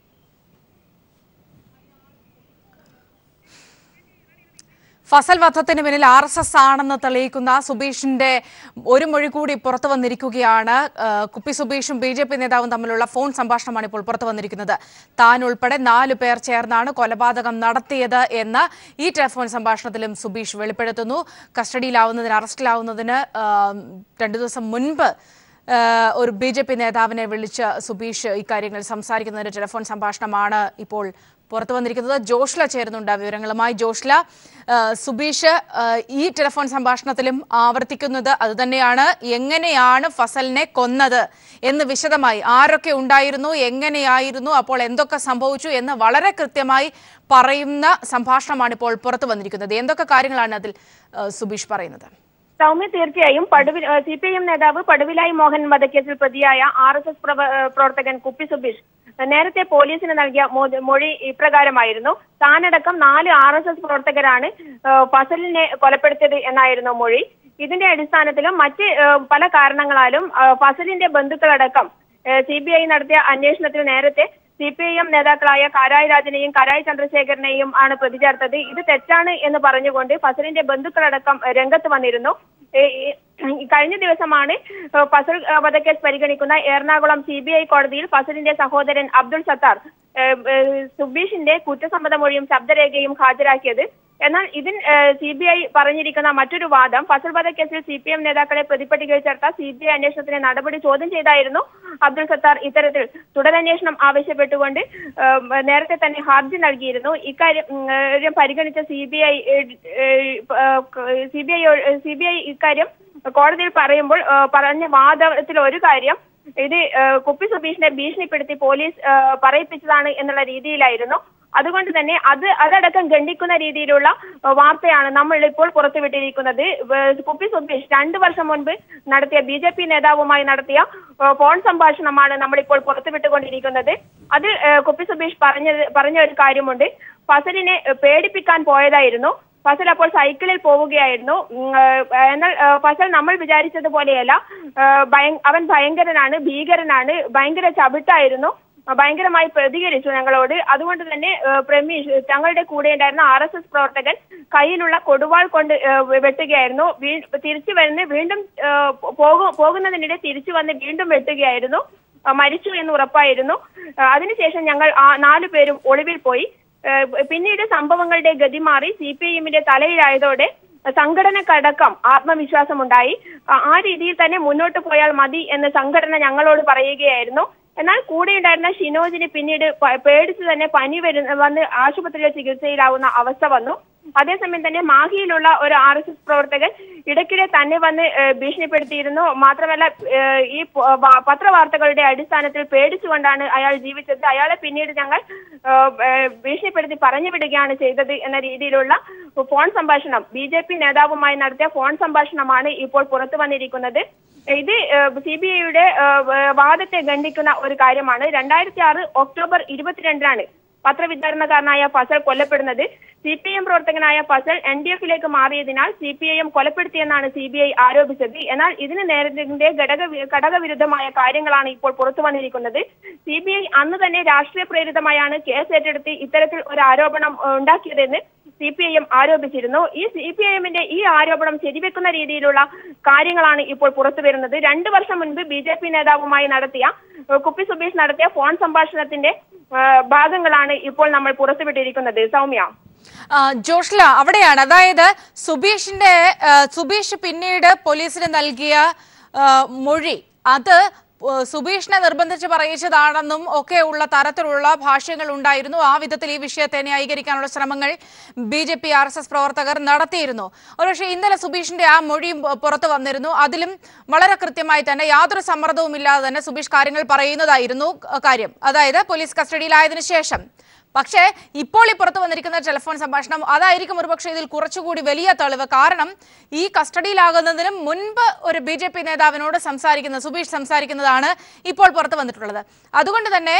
ഫസൽ വധത്തിന് പിന്നിൽ RSS ആണെന്ന് തെളിയിക്കുന്ന സുബീഷിന്റെ ഒരു മൊഴി കൂടി പുറത്തു വന്നിരിക്കുകയാണ്. കുപ്പി സുബീഷും BJP നേതാവും തമ്മിലുള്ള ഫോൺ സംഭാഷണമാണ് ഇപ്പോൾ പുറത്തു വന്നിരിക്കുന്നത്. താൻ ഉൾപ്പെടെ 4 പേർ ചേർന്നാണ് കൊലപാതകം നടത്തിയത് എന്ന് ഈ ടെലിഫോൺ സംഭാഷണത്തിലും സുബീഷ് വെളിപ്പെടുത്തുന്നു. കസ്റ്റഡിയിലാവുന്നതിന് അറസ്റ്റിലാവുന്നതിന് 2 ദിവസം മുൻപ് ഒരു BJP നേതാവിനെ വിളിച്ച് സുബീഷ് ഇക്കാര്യങ്ങൾ സംസാരിക്കുന്നതിന്റെ ടെലിഫോൺ സംഭാഷണമാണ് ഇപ്പോൾ പുറത്തു വന്നിരിക്കുന്നത്. ജോഷ്ല ചേരുന്നുണ്ട് വിവരങ്ങളുമായി. ജോഷ്ല, സുബീഷ് ഈ ടെലിഫോൺ സംഭാഷണത്തിലും ആവർത്തിക്കുന്നത് അതുതന്നെയാണ്. എങ്ങനെയാണ് ഫസലിനെ കൊന്നത് എന്ന് വിശദമായി, ആരൊക്കെ ഉണ്ടായിരുന്നു, എങ്ങനെയായിരുന്നു, അപ്പോൾ എന്തൊക്കെ സംഭവിച്ചു എന്ന് വളരെ കൃത്യമായി പറയുന്ന സംഭാഷണമാണ് ഇപ്പോൾ പുറത്തു വന്നിരിക്കുന്നത്. എന്തൊക്കെ കാര്യങ്ങളാണ് അതിൽ സുബീഷ് പറയുന്നത്? സൗമ്യ, തീർച്ചയായും CPIM നേതാവ് പടുവിലായി മോഹൻ വധക്കേസിൽ പ്രതിയായ RSS പ്രവർത്തകൻ കുപ്പി സുബീഷ് നേരത്തെ പോലീസിന് നൽകിയ മൊഴി ഇപ്രകാരമായിരുന്നു. താനടക്കം 4 RSS പ്രവർത്തകരാണ് ഫസലിനെ കൊലപ്പെടുത്തിയത് എന്നായിരുന്നു മൊഴി. ഇതിന്റെ അടിസ്ഥാനത്തിലും മറ്റ് പല കാരണങ്ങളാലും ഫസലിന്റെ ബന്ധുക്കളടക്കം CBI നടത്തിയ അന്വേഷണത്തിൽ നേരത്തെ CPIM നേതാക്കളായ കാരായ് രാജനെയും കാരായ് ചന്ദ്രശേഖരനെയും ആണ് പ്രതി ചേർത്തത്. ഇത് തെറ്റാണ് എന്ന് പറഞ്ഞുകൊണ്ട് ഫസലിന്റെ ബന്ധുക്കളടക്കം രംഗത്ത് വന്നിരുന്നു. കഴിഞ്ഞ ദിവസമാണ് ഫസൽ വധക്കേസ് പരിഗണിക്കുന്ന എറണാകുളം CBI കോടതിയിൽ ഫസലിന്റെ സഹോദരൻ അബ്ദുൾ സത്താർ സുബീഷിന്റെ കുറ്റസമ്മതമൊഴിയും ശബ്ദരേഖയും ഹാജരാക്കിയത്. എന്നാൽ ഇതിൽ CBI പറഞ്ഞിരിക്കുന്ന മറ്റൊരു വാദം, ഫസൽ വധക്കേസിൽ CPM നേതാക്കളെ പ്രതിപട്ടികയിൽ ചേർത്ത CBI അന്വേഷണത്തിന്റെ നടപടി ചോദ്യം ചെയ്തായിരുന്നു അബ്ദുൾ സത്താർ ഇത്തരത്തിൽ തുടരന്വേഷണം ആവശ്യപ്പെട്ടുകൊണ്ട് നേരത്തെ തന്നെ ഹർജി നൽകിയിരുന്നു. ഇക്കാര്യം പരിഗണിച്ച CBI ഇക്കാര്യം കോടതിയിൽ പറയുമ്പോൾ പറഞ്ഞ വാദത്തിൽ ഒരു കാര്യം, ഇത് കുപ്പി സുബീഷിനെ ഭീഷണിപ്പെടുത്തി പോലീസ് പറയിപ്പിച്ചതാണ് എന്നുള്ള രീതിയിലായിരുന്നു. അതുകൊണ്ട് തന്നെ അതടക്കം ഖണ്ഡിക്കുന്ന രീതിയിലുള്ള വാർത്തയാണ് നമ്മൾ ഇപ്പോൾ പുറത്തുവിട്ടിരിക്കുന്നത്. കുപ്പി സുബീഷ് 2 വർഷം മുൻപ് നടത്തിയ BJP നേതാവുമായി നടത്തിയ ഫോൺ സംഭാഷണമാണ് നമ്മളിപ്പോൾ പുറത്തുവിട്ടുകൊണ്ടിരിക്കുന്നത്. അതിൽ കുപ്പി സുബീഷ് പറഞ്ഞ ഒരു കാര്യമുണ്ട്. ഫസലിനെ പേടിപ്പിക്കാൻ പോയതായിരുന്നു. ഫസൽ അപ്പോൾ സൈക്കിളിൽ പോവുകയായിരുന്നു. എന്നാൽ ഫസൽ നമ്മൾ വിചാരിച്ചതുപോലെയല്ല, അവൻ ഭയങ്കരനാണ്, ഭീകരനാണ്, ഭയങ്കര ചവിട്ടായിരുന്നു, ഭയങ്കരമായി പ്രതികരിച്ചു ഞങ്ങളോട്. അതുകൊണ്ട് തന്നെ പ്രമീഷ് തങ്ങളുടെ കൂടെ ഉണ്ടായിരുന്ന RSS പ്രവർത്തകൻ കയ്യിലുള്ള കൊടുവാൾ കൊണ്ട് വെട്ടുകയായിരുന്നു. തിരിച്ചു വരുന്ന വീണ്ടും പോകുന്നതിനിടെ തിരിച്ചു വന്ന് വീണ്ടും വെട്ടുകയായിരുന്നു. മരിച്ചു എന്ന് ഉറപ്പായിരുന്നു. അതിനുശേഷം ഞങ്ങൾ 4 പേരും ഒളിവിൽ പോയി. പിന്നീട് സംഭവങ്ങളുടെ ഗതി മാറി CPIMന്റെ തലയിലായതോടെ സംഘടനക്കടക്കം ആത്മവിശ്വാസമുണ്ടായി. ആ രീതിയിൽ തന്നെ മുന്നോട്ട് പോയാൽ മതി എന്ന് സംഘടന ഞങ്ങളോട് പറയുകയായിരുന്നു. എന്നാൽ കൂടെയുണ്ടായിരുന്ന ഷിനോജിന് പിന്നീട് പേടിച്ച് തന്നെ പനി വന്ന് ആശുപത്രിയിൽ ചികിത്സയിലാവുന്ന അവസ്ഥ വന്നു. അതേസമയം തന്നെ മാഹിയിലുള്ള ഒരു RSS പ്രവർത്തകൻ ഇടയ്ക്കിടെ തന്നെ വന്ന് ഭീഷണിപ്പെടുത്തിയിരുന്നു. മാത്രമല്ല ഈ പത്രവാർത്തകളുടെ അടിസ്ഥാനത്തിൽ പേടിച്ചുകൊണ്ടാണ് അയാൾ ജീവിച്ചത്. അയാളെ പിന്നീട് ഞങ്ങൾ ഭീഷണിപ്പെടുത്തി പറഞ്ഞു വിടുകയാണ് ചെയ്തത് എന്ന രീതിയിലുള്ള ഫോൺ സംഭാഷണം BJP നേതാവുമായി നടത്തിയ ഫോൺ സംഭാഷണമാണ് ഇപ്പോൾ പുറത്തു വന്നിരിക്കുന്നത്. ഇത് CBIയുടെ വാദത്തെ ഖണ്ഡിക്കുന്ന ഒരു കാര്യമാണ്. 2006 ഒക്ടോബർ 22-നാണ് പത്രവിതരണക്കാരനായ ഫസൽ കൊല്ലപ്പെടുന്നത്. CPIM പ്രവർത്തകനായ ഫസൽ NDF-ലേക്ക് മാറിയതിനാൽ CPIM കൊലപ്പെടുത്തിയെന്നാണ് CBI ആരോപിച്ചത്. എന്നാൽ ഇതിന് നേരത്തെ ഘടകവിരുദ്ധമായ കാര്യങ്ങളാണ് ഇപ്പോൾ പുറത്തു വന്നിരിക്കുന്നത്. CBI അന്ന് തന്നെ രാഷ്ട്രീയ പ്രേരിതമായാണ് കേസ് ഏറ്റെടുത്ത് ഇത്തരത്തിൽ ഒരു ആരോപണം ഉണ്ടാക്കിയതെന്ന് CPIM ആരോപിച്ചിരുന്നു. ഈ CPIMന്റെ ഈ ആരോപണം ശരിവെക്കുന്ന രീതിയിലുള്ള കാര്യങ്ങളാണ് ഇപ്പോൾ പുറത്തു വരുന്നത്. 2 വർഷം മുൻപ് BJP നേതാവുമായി നടത്തിയ കുപ്പി സുബീഷ് നടത്തിയ ഫോൺ സംഭാഷണത്തിന്റെ ഭാഗങ്ങളാണ് ഇപ്പോൾ നമ്മൾ പുറത്തുവിട്ടിരിക്കുന്നത്. സൗമ്യ, ജോഷ്ല, അവിടെയാണ്, അതായത് സുബീഷ് പിന്നീട് പോലീസിന് നൽകിയ മൊഴി അത് സുബീഷിനെ നിർബന്ധിച്ച് പറയിച്ചതാണെന്നും ഒക്കെയുള്ള തരത്തിലുള്ള ഭാഷ്യങ്ങൾ ഉണ്ടായിരുന്നു. ആ വിധത്തിൽ ഈ വിഷയത്തെ ന്യായീകരിക്കാനുള്ള ശ്രമങ്ങൾ BJP RSS പ്രവർത്തകർ നടത്തിയിരുന്നു. ഒരുപക്ഷെ ഇന്നലെ സുബീഷിന്റെ ആ മൊഴിയും പുറത്തു വന്നിരുന്നു. അതിലും വളരെ കൃത്യമായി തന്നെ യാതൊരു സമ്മർദ്ദവും ഇല്ലാതെ തന്നെ സുബീഷ് കാര്യങ്ങൾ പറയുന്നതായിരുന്നു കാര്യം, അതായത് പോലീസ് കസ്റ്റഡിയിലായതിനു ശേഷം. പക്ഷേ ഇപ്പോൾ ഈ പുറത്തു വന്നിരിക്കുന്ന ടെലിഫോൺ സംഭാഷണം അതായിരിക്കും ഒരുപക്ഷെ ഇതിൽ കുറച്ചുകൂടി വലിയ തെളിവ്. കാരണം ഈ കസ്റ്റഡിയിലാകുന്നതിനും മുൻപ് ഒരു BJP നേതാവിനോട് സുബീഷ് സംസാരിക്കുന്നതാണ് ഇപ്പോൾ പുറത്തു വന്നിട്ടുള്ളത്. അതുകൊണ്ട് തന്നെ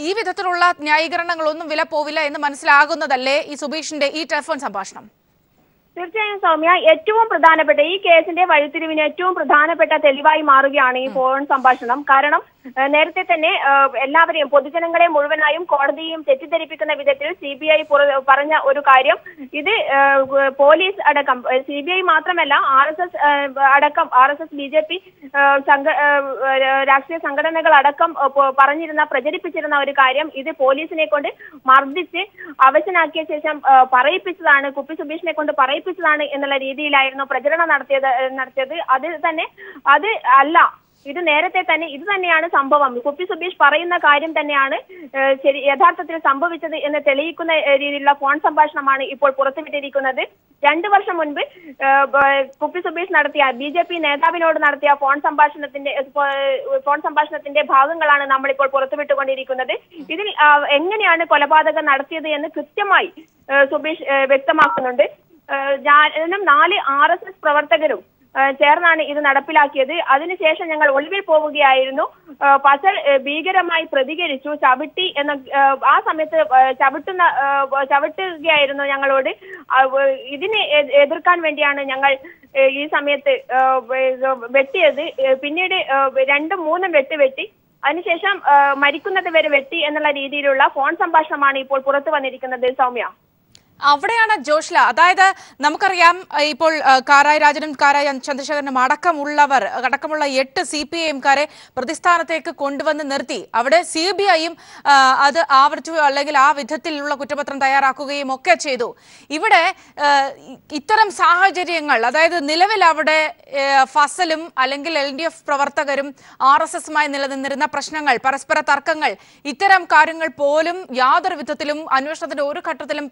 ഈ വിധത്തിലുള്ള ന്യായീകരണങ്ങളൊന്നും വില പോവില്ല എന്ന് മനസ്സിലാകുന്നതല്ലേ ഈ സുബീഷിന്റെ ഈ ടെലിഫോൺ സംഭാഷണം? തീർച്ചയായും സൗമ്യ, ഏറ്റവും പ്രധാനപ്പെട്ട ഈ കേസിന്റെ വഴിത്തിരിവിന് ഏറ്റവും പ്രധാനപ്പെട്ട തെളിവായി മാറുകയാണ് ഈ ഫോൺ സംഭാഷണം. കാരണം നേരത്തെ തന്നെ എല്ലാവരെയും, പൊതുജനങ്ങളെ മുഴുവനായും കോടതിയും തെറ്റിദ്ധരിപ്പിക്കുന്ന വിധത്തിൽ CBI പറഞ്ഞ ഒരു കാര്യം, ഇത് പോലീസ് അടക്കം, CBI മാത്രമല്ല RSS അടക്കം, RSS BJP രാഷ്ട്രീയ സംഘടനകൾ അടക്കം പ്രചരിപ്പിച്ചിരുന്ന ഒരു കാര്യം, ഇത് പോലീസിനെ കൊണ്ട് മർദ്ദിച്ച് അവശനാക്കിയ ശേഷം പറയിപ്പിച്ചതാണ്, കുപ്പി സുബീഷിനെ കൊണ്ട് പറയിപ്പിച്ചതാണ് എന്നുള്ള രീതിയിലായിരുന്നു പ്രചരണം നടത്തിയത്. അത് അല്ല, ഇത് നേരത്തെ തന്നെ ഇത് തന്നെയാണ് സംഭവം. കുപ്പി സുബീഷ് പറയുന്ന കാര്യം തന്നെയാണ് യഥാർത്ഥത്തിൽ സംഭവിച്ചത് എന്ന് തെളിയിക്കുന്ന രീതിയിലുള്ള ഫോൺ സംഭാഷണമാണ് ഇപ്പോൾ പുറത്തുവിട്ടിരിക്കുന്നത്. 2 വർഷം മുൻപ് കുപ്പി സുബീഷ് നടത്തിയ BJP നേതാവിനോട് നടത്തിയ ഫോൺ സംഭാഷണത്തിന്റെ ഭാഗങ്ങളാണ് നമ്മളിപ്പോൾ പുറത്തുവിട്ടുകൊണ്ടിരിക്കുന്നത്. ഇതിൽ എങ്ങനെയാണ് കൊലപാതകം നടത്തിയത് എന്ന് കൃത്യമായി സുബീഷ് വ്യക്തമാക്കുന്നുണ്ട്. 4 RSS പ്രവർത്തകരും ചേർന്നാണ് ഇത് നടപ്പിലാക്കിയത്. അതിനുശേഷം ഞങ്ങൾ ഒളിവിൽ പോവുകയായിരുന്നു. ഫസൽ ഭീകരമായി പ്രതികരിച്ചു, ചവിട്ടി എന്ന ആ സമയത്ത് ചവിട്ടുകയായിരുന്നു ഞങ്ങളോട്. ഇതിനെ എതിർക്കാൻ വേണ്ടിയാണ് ഞങ്ങൾ ഈ സമയത്ത് വെട്ടിയത്. പിന്നീട് 2-3 വെട്ടി അതിനുശേഷം മരിക്കുന്നത് വരെ വെട്ടി എന്നുള്ള രീതിയിലുള്ള ഫോൺ സംഭാഷണമാണ് ഇപ്പോൾ പുറത്തു വന്നിരിക്കുന്നത്. സൗമ്യ, അവിടെയാണ് ജോഷ്ല, അതായത് നമുക്കറിയാം ഇപ്പോൾ കാരായി രാജനും കാരായി ചന്ദ്രശേഖരനും അടക്കമുള്ള 8 CPIMകാരെ പ്രതിസ്ഥാനത്തേക്ക് കൊണ്ടുവന്ന് നിർത്തി. അവിടെ CBIയും അത് ആവർത്തിക്കുകയോ അല്ലെങ്കിൽ ആ വിധത്തിലുള്ള കുറ്റപത്രം തയ്യാറാക്കുകയും ഒക്കെ ചെയ്തു. ഇവിടെ ഇത്തരം സാഹചര്യങ്ങൾ, അതായത് നിലവിൽ അവിടെ ഫസലും അല്ലെങ്കിൽ LDF പ്രവർത്തകരും RSSമായി നിലനിന്നിരുന്ന പ്രശ്നങ്ങൾ, പരസ്പര തർക്കങ്ങൾ, ഇത്തരം കാര്യങ്ങൾ പോലും യാതൊരു വിധത്തിലും അന്വേഷണത്തിന്റെ ഒരു ഘട്ടത്തിലും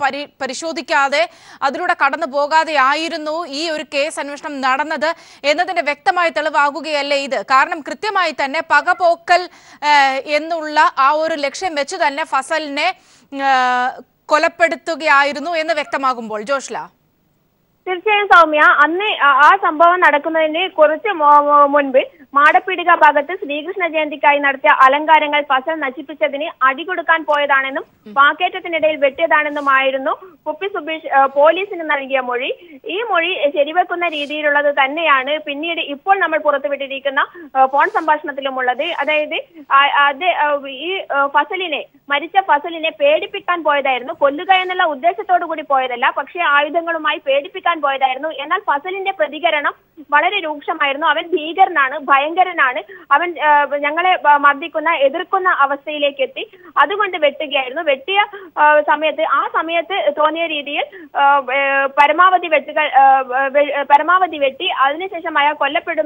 പരിശോധിക്കാതെ അതിലൂടെ കടന്നു പോകാതെ ആയിരുന്നു ഈ ഒരു കേസ് അന്വേഷണം നടന്നത് എന്നതിന്റെ വ്യക്തമായ തെളിവാകുകയല്ലേ ഇത്? കാരണം കൃത്യമായി തന്നെ പകപോക്കൽ എന്നുള്ള ആ ഒരു ലക്ഷ്യം വെച്ച് തന്നെ ഫസലിനെ കൊലപ്പെടുത്തുകയായിരുന്നു എന്ന് വ്യക്തമാകുമ്പോൾ ജോഷ്ല. തീർച്ചയായും സൗമ്യ, അന്ന് ആ സംഭവം നടക്കുന്നതിന് കുറച്ച് മുൻപ് മാടപ്പീടിക ഭാഗത്ത് ശ്രീകൃഷ്ണ ജയന്തിക്കായി നടത്തിയ അലങ്കാരങ്ങൾ ഫസൽ നശിപ്പിച്ചതിന് അടികൊടുക്കാൻ പോയതാണെന്നും വാക്കേറ്റത്തിനിടയിൽ വെട്ടിയതാണെന്നുമായിരുന്നു കുപ്പി സുബീഷ് പോലീസിന് നൽകിയ മൊഴി. ഈ മൊഴി ശരിവെക്കുന്ന രീതിയിലുള്ളത് തന്നെയാണ് പിന്നീട് ഇപ്പോൾ നമ്മൾ പുറത്തുവിട്ടിരിക്കുന്ന ഫോൺ സംഭാഷണത്തിലുമുള്ളത്. അതായത് ഈ മരിച്ച ഫസലിനെ പേടിപ്പിക്കാൻ പോയതായിരുന്നു, കൊല്ലുക എന്നുള്ള ഉദ്ദേശത്തോടു കൂടി പോയതല്ല, പക്ഷേ ആയുധങ്ങളുമായി പേടിപ്പിക്കാൻ പോയതായിരുന്നു. എന്നാൽ ഫസലിന്റെ പ്രതികരണം വളരെ രൂക്ഷമായിരുന്നു. അവൻ ഭീകരനാണ്, ഭയങ്കരനാണ്, അവൻ ഞങ്ങളെ മർദ്ദിക്കുന്ന എതിർക്കുന്ന അവസ്ഥയിലേക്ക് എത്തി, അതുകൊണ്ട് വെട്ടുകയായിരുന്നു. വെട്ടിയ സമയത്ത് തോന്നിയ രീതിയിൽ പരമാവധി വെട്ടി അതിനുശേഷം അയാൾ കൊല്ലപ്പെട്ടു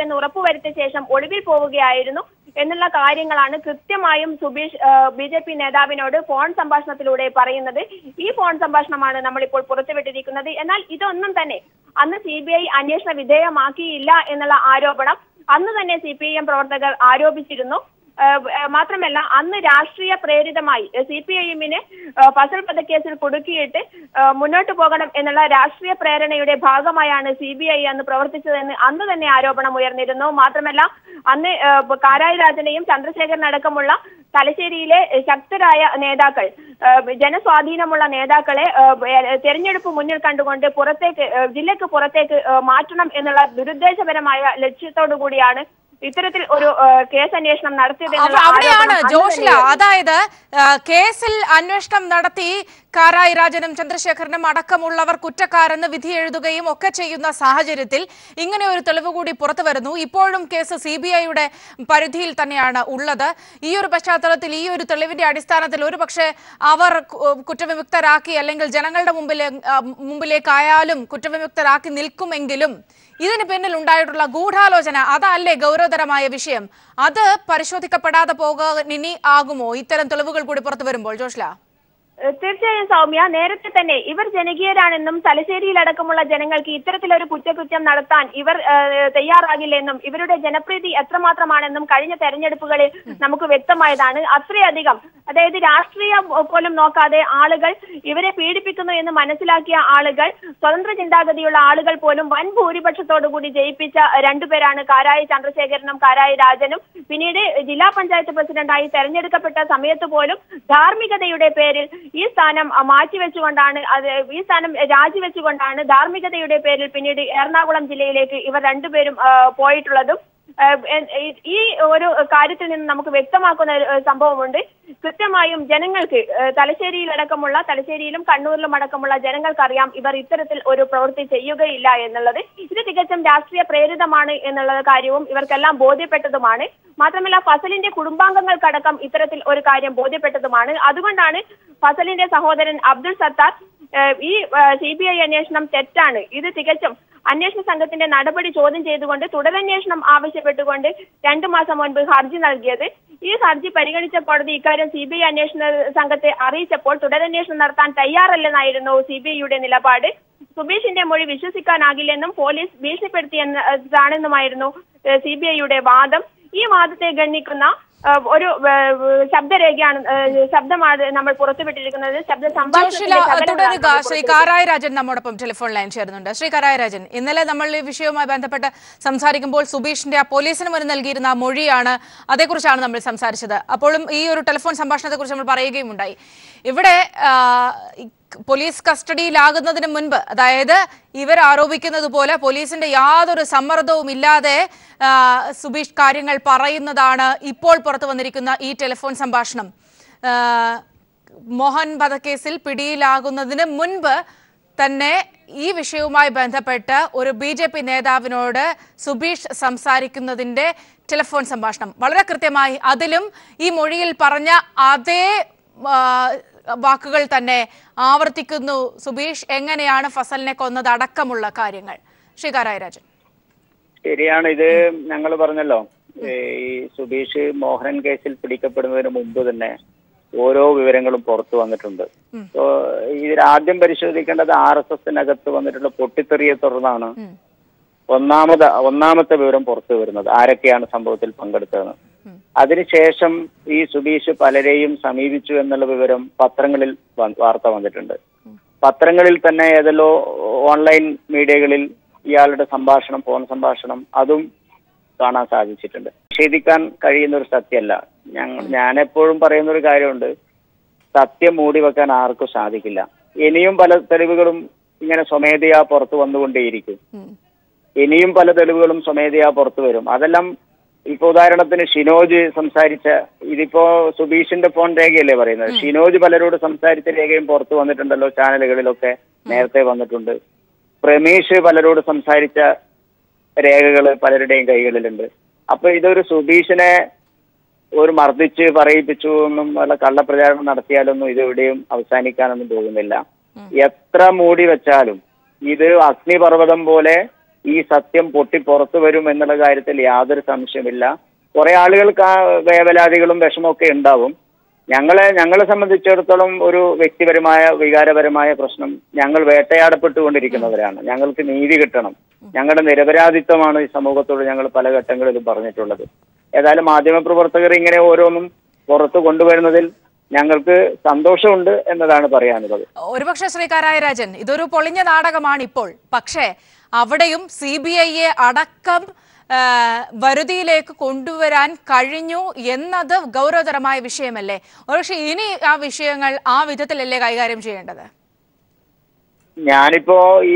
എന്ന് ഉറപ്പുവരുത്തിയ ശേഷം ഒളിവിൽ പോവുകയായിരുന്നു എന്നുള്ള കാര്യങ്ങളാണ് കൃത്യമായും സുബീഷ് BJP നേതാവിനോട് ഫോൺ സംഭാഷണത്തിലൂടെ പറയുന്നത്. ഈ ഫോൺ സംഭാഷണമാണ് നമ്മളിപ്പോൾ പുറത്തുവിട്ടിരിക്കുന്നത്. എന്നാൽ ഇതൊന്നും തന്നെ അന്ന് CBI അന്വേഷണ വിധേയമാക്കിയില്ല എന്നുള്ള ആരോപണം അന്ന് തന്നെ CPIM പ്രവർത്തകർ ആരോപിച്ചിരുന്നു. മാത്രമല്ല അന്ന് രാഷ്ട്രീയ പ്രേരിതമായി CPIM-നെ ഫസൽ വധക്കേസിൽ കുടുക്കിയിട്ട് മുന്നോട്ട് പോകണം എന്നുള്ള രാഷ്ട്രീയ പ്രേരണയുടെ ഭാഗമായാണ് CBI അന്ന് പ്രവർത്തിച്ചതെന്ന് അന്ന് തന്നെ ആരോപണം ഉയർന്നിരുന്നു. മാത്രമല്ല അന്ന് കാരായി രാജനെയും ചന്ദ്രശേഖരനടക്കമുള്ള തലശ്ശേരിയിലെ ശക്തരായ നേതാക്കൾ, ജനസ്വാധീനമുള്ള നേതാക്കളെ തെരഞ്ഞെടുപ്പ് മുന്നിൽ കണ്ടുകൊണ്ട് ജില്ലയ്ക്ക് പുറത്തേക്ക് മാറ്റണം എന്നുള്ള ദുരുദ്ദേശപരമായ ലക്ഷ്യത്തോടു കൂടിയാണ് ഇത്തരത്തിൽ ഒരു കേസ് അന്വേഷണം അവിടെയാണ് ജോഷില, അതായത് കേസിൽ അന്വേഷണം നടത്തി കാരായി രാജനും ചന്ദ്രശേഖരനും അടക്കമുള്ളവർ കുറ്റക്കാരെന്ന് വിധി എഴുതുകയും ഒക്കെ ചെയ്യുന്ന സാഹചര്യത്തിൽ ഇങ്ങനെ ഒരു തെളിവ് കൂടി പുറത്തു വരുന്നു. ഇപ്പോഴും കേസ് CBI-യുടെ പരിധിയിൽ തന്നെയാണ് ഉള്ളത്. ഈ ഒരു പശ്ചാത്തലത്തിൽ ഈ ഒരു തെളിവിന്റെ അടിസ്ഥാനത്തിൽ ഒരുപക്ഷെ അവർ കുറ്റവിമുക്തരാക്കി അല്ലെങ്കിൽ ജനങ്ങളുടെ മുമ്പിലേക്കായാലും കുറ്റവിമുക്തരാക്കി നിൽക്കുമെങ്കിലും ഇതിന് പിന്നിൽ ഉണ്ടായിട്ടുള്ള ഗൂഢാലോചന അതല്ലേ ഗൗരവതരമായ വിഷയം? അത് പരിശോധിക്കപ്പെടാതെ പോകാൻ ഇനി ആകുമോ ഇത്തരം തെളിവുകൾ കൂടി പുറത്തു വരുമ്പോൾ? ജോഷ്ല, തീർച്ചയായും സൗമ്യ, നേരത്തെ തന്നെ ഇവർ ജനകീയരാണെന്നും തലശ്ശേരിയിലടക്കമുള്ള ജനങ്ങൾക്ക് ഇത്തരത്തിലൊരു കുറ്റകൃത്യം നടത്താൻ ഇവർ തയ്യാറാകില്ലെന്നും ഇവരുടെ ജനപ്രീതി എത്രമാത്രമാണെന്നും കഴിഞ്ഞ തെരഞ്ഞെടുപ്പുകളിൽ നമുക്ക് വ്യക്തമായതാണ്. അത്രയധികം, അതായത് രാഷ്ട്രീയം പോലും നോക്കാതെ ആളുകൾ ഇവരെ പീഡിപ്പിക്കുന്നു എന്ന് മനസ്സിലാക്കിയ ആളുകൾ, സ്വതന്ത്ര ചിന്താഗതിയുള്ള ആളുകൾ പോലും വൻ ഭൂരിപക്ഷത്തോടുകൂടി ജയിപ്പിച്ച രണ്ടുപേരാണ് കാരായി ചന്ദ്രശേഖരനും കാരായി രാജനും. പിന്നീട് ജില്ലാ പഞ്ചായത്ത് പ്രസിഡന്റായി തെരഞ്ഞെടുക്കപ്പെട്ട സമയത്ത് പോലും ധാർമ്മികതയുടെ പേരിൽ ഈ സ്ഥാനം രാജിവെച്ചുകൊണ്ടാണ് ധാർമ്മികതയുടെ പേരിൽ പിന്നീട് എറണാകുളം ജില്ലയിലേക്ക് ഇവർ രണ്ടുപേരും പോയിട്ടുള്ളതും. ഈ ഒരു കാര്യത്തിൽ നിന്ന് നമുക്ക് വ്യക്തമാക്കുന്ന സംഭവമുണ്ട്. കൃത്യമായും ജനങ്ങൾക്ക് തലശ്ശേരിയിലും കണ്ണൂരിലും അടക്കമുള്ള ജനങ്ങൾക്കറിയാം ഇവർ ഇത്തരത്തിൽ ഒരു പ്രവൃത്തി ചെയ്യുകയില്ല എന്നുള്ളത്. ഇത് തികച്ചും രാഷ്ട്രീയ പ്രേരിതമാണ് എന്നുള്ള കാര്യവും ഇവർക്കെല്ലാം ബോധ്യപ്പെട്ടതുമാണ്. മാത്രമല്ല ഫസലിന്റെ കുടുംബാംഗങ്ങൾക്കടക്കം ഇത്തരത്തിൽ ഒരു കാര്യം ബോധ്യപ്പെട്ടതുമാണ്. അതുകൊണ്ടാണ് ഫസലിന്റെ സഹോദരൻ അബ്ദുൾ സത്താർ ഈ CBI അന്വേഷണം തെറ്റാണ്, ഇത് തികച്ചും അന്വേഷണ സംഘത്തിന്റെ നടപടി ചോദ്യം ചെയ്തുകൊണ്ട് തുടരന്വേഷണം ആവശ്യപ്പെട്ടുകൊണ്ട് 2 മാസം മുൻപ് ഹർജി നൽകിയത്. ഈ ഹർജി പരിഗണിച്ച കോടതി ഇക്കാര്യം CBI അന്വേഷണ സംഘത്തെ അറിയിച്ചപ്പോൾ തുടരന്വേഷണം നടത്താൻ തയ്യാറല്ലെന്നായിരുന്നു CBI-യുടെ നിലപാട്. സുബീഷിന്റെ മൊഴി വിശ്വസിക്കാനാകില്ലെന്നും പോലീസ് ഭീഷണിപ്പെടുത്തിയെന്നാണെന്നുമായിരുന്നു CBI-യുടെ വാദം. ഈ വാദത്തെ ഗണ്ണിക്കുന്ന ഒരു ശബ്ദമാണ് നമ്മൾ പുറത്തുവിട്ടിരിക്കുന്നത്. തുടരുക. ശ്രീ കാരായി രാജൻ നമ്മോടൊപ്പം ടെലിഫോൺ ലൈൻ ചേരുന്നുണ്ട്. ശ്രീ കാരായി രാജൻ, ഇന്നലെ നമ്മൾ ഈ വിഷയവുമായി ബന്ധപ്പെട്ട് സംസാരിക്കുമ്പോൾ സുബീഷിന്റെ ആ പോലീസിന് മുന്നിൽ നൽകിയിരുന്ന ആ മൊഴിയാണ്, അതേക്കുറിച്ചാണ് നമ്മൾ സംസാരിച്ചത്. അപ്പോഴും ഈ ഒരു ടെലിഫോൺ സംഭാഷണത്തെ കുറിച്ച് നമ്മൾ പറയുകയുമുണ്ടായി. ഇവിടെ പോലീസ് കസ്റ്റഡിയിലാകുന്നതിന് മുൻപ്, അതായത് ഇവർ ആരോപിക്കുന്നത് പോലെ പോലീസിന്റെ യാതൊരു സമ്മർദ്ദവും ഇല്ലാതെ സുബീഷ് കാര്യങ്ങൾ പറയുന്നതാണ് ഇപ്പോൾ പുറത്തു വന്നിരിക്കുന്ന ഈ ടെലിഫോൺ സംഭാഷണം. മോഹൻ വധക്കേസിൽ പിടിയിലാകുന്നതിന് മുൻപ് തന്നെ ഈ വിഷയവുമായി ബന്ധപ്പെട്ട് ഒരു BJP നേതാവിനോട് സുബീഷ് സംസാരിക്കുന്നതിന്റെ ടെലിഫോൺ സംഭാഷണം വളരെ കൃത്യമായി, അതിലും ഈ മൊഴിയിൽ പറഞ്ഞ അതേ വാക്കുകൾ തന്നെ ആവർത്തിക്കുന്നു സുബീഷ് എങ്ങനെയാണ് ഫസലിനെ കൊന്നത് അടക്കമുള്ള കാര്യങ്ങൾ. ശ്രീ കാരായി രാജൻ, ശരിയാണ്. ഇത് ഞങ്ങൾ പറഞ്ഞല്ലോ, ഈ സുബീഷ് മോഹനൻ കേസിൽ പിടിക്കപ്പെടുന്നതിന് മുമ്പ് തന്നെ ഓരോ വിവരങ്ങളും പുറത്തു വന്നിട്ടുണ്ട്. ഇതിൽ ആദ്യം പരിശോധിക്കേണ്ടത് RSS-നകത്ത് വന്നിട്ടുള്ള പൊട്ടിത്തെറിയെ തുടർന്നാണ് ഒന്നാമത്തെ വിവരം പുറത്തു വരുന്നത്, ആരൊക്കെയാണ് സംഭവത്തിൽ പങ്കെടുത്തതെന്ന്. അതിനുശേഷം ഈ സുബീഷ് പലരെയും സമീപിച്ചു എന്നുള്ള വിവരം പത്രങ്ങളിൽ വാർത്ത വന്നിട്ടുണ്ട്. പത്രങ്ങളിൽ തന്നെ ഏതെല്ലോ ഓൺലൈൻ മീഡിയകളിൽ ഇയാളുടെ സംഭാഷണം, ഫോൺ സംഭാഷണം, അതും കാണാൻ സാധിച്ചിട്ടുണ്ട്. നിഷേധിക്കാൻ കഴിയുന്ന ഒരു സത്യമല്ല. ഞാൻ എപ്പോഴും പറയുന്ന ഒരു കാര്യമുണ്ട്, സത്യം മൂടി വെക്കാൻ ആർക്കും സാധിക്കില്ല. ഇനിയും പല തെളിവുകളും ഇങ്ങനെ സ്വമേധയാ പുറത്തു വന്നുകൊണ്ടേയിരിക്കും. ഇനിയും പല തെളിവുകളും സ്വമേധയാ പുറത്തു വരും. അതെല്ലാം ഇപ്പൊ ഉദാഹരണത്തിന് ഷിനോജ് സംസാരിച്ച, ഇതിപ്പോ സുബീഷിന്റെ ഫോൺ രേഖയല്ലേ പറയുന്നത്, ഷിനോജ് പലരോട് സംസാരിച്ച രേഖയും പുറത്തു വന്നിട്ടുണ്ടല്ലോ, ചാനലുകളിലൊക്കെ നേരത്തെ വന്നിട്ടുണ്ട്. പ്രമേഷ് പലരോട് സംസാരിച്ച രേഖകൾ പലരുടെയും കൈകളിലുണ്ട്. അപ്പൊ ഇതൊരു സുബീഷിനെ ഒരു മർദ്ദിച്ച് പറയിപ്പിച്ചു എന്നും വല്ല കള്ളപ്രചാരണം നടത്തിയാലൊന്നും ഇത് എവിടെയും അവസാനിക്കാനൊന്നും പോകുന്നില്ല. എത്ര മൂടി വെച്ചാലും ഇത് അഗ്നിപർവ്വതം പോലെ ഈ സത്യം പൊട്ടി പുറത്തു വരും എന്നുള്ള കാര്യത്തിൽ യാതൊരു സംശയമില്ല. കുറെ ആളുകൾക്ക് ആ വേവലാതികളും വിഷമമൊക്കെ ഉണ്ടാവും. ഞങ്ങളെ സംബന്ധിച്ചിടത്തോളം ഒരു വ്യക്തിപരമായ വികാരപരമായ പ്രശ്നം, ഞങ്ങൾ വേട്ടയാടപ്പെട്ടുകൊണ്ടിരിക്കുന്നവരാണ്. ഞങ്ങൾക്ക് നീതി കിട്ടണം. ഞങ്ങളുടെ നിരപരാധിത്വമാണ് ഈ സമൂഹത്തോട് ഞങ്ങൾ പല ഘട്ടങ്ങളിലും പറഞ്ഞിട്ടുള്ളത്. ഏതായാലും മാധ്യമപ്രവർത്തകർ ഇങ്ങനെ ഓരോന്നും പുറത്തു കൊണ്ടുവരുന്നതിൽ ഞങ്ങൾക്ക് സന്തോഷമുണ്ട് എന്നതാണ് പറയാനുള്ളത്. ഒരുപക്ഷെ ശ്രീ കരായരാജൻ, ഇതൊരു പൊളിഞ്ഞ നാടകമാണ് ഇപ്പോൾ. പക്ഷേ അവിടെയും CBIയെ അടക്കം വരുതിയിലേക്ക് കൊണ്ടുവരാൻ കഴിഞ്ഞു എന്നത് ഗൗരവതരമായ വിഷയമല്ലേ? ഒരുപക്ഷെ ഇനി ആ വിഷയങ്ങൾ ആ വിധത്തിലല്ലേ കൈകാര്യം ചെയ്യേണ്ടത്? ഞാനിപ്പോ ഈ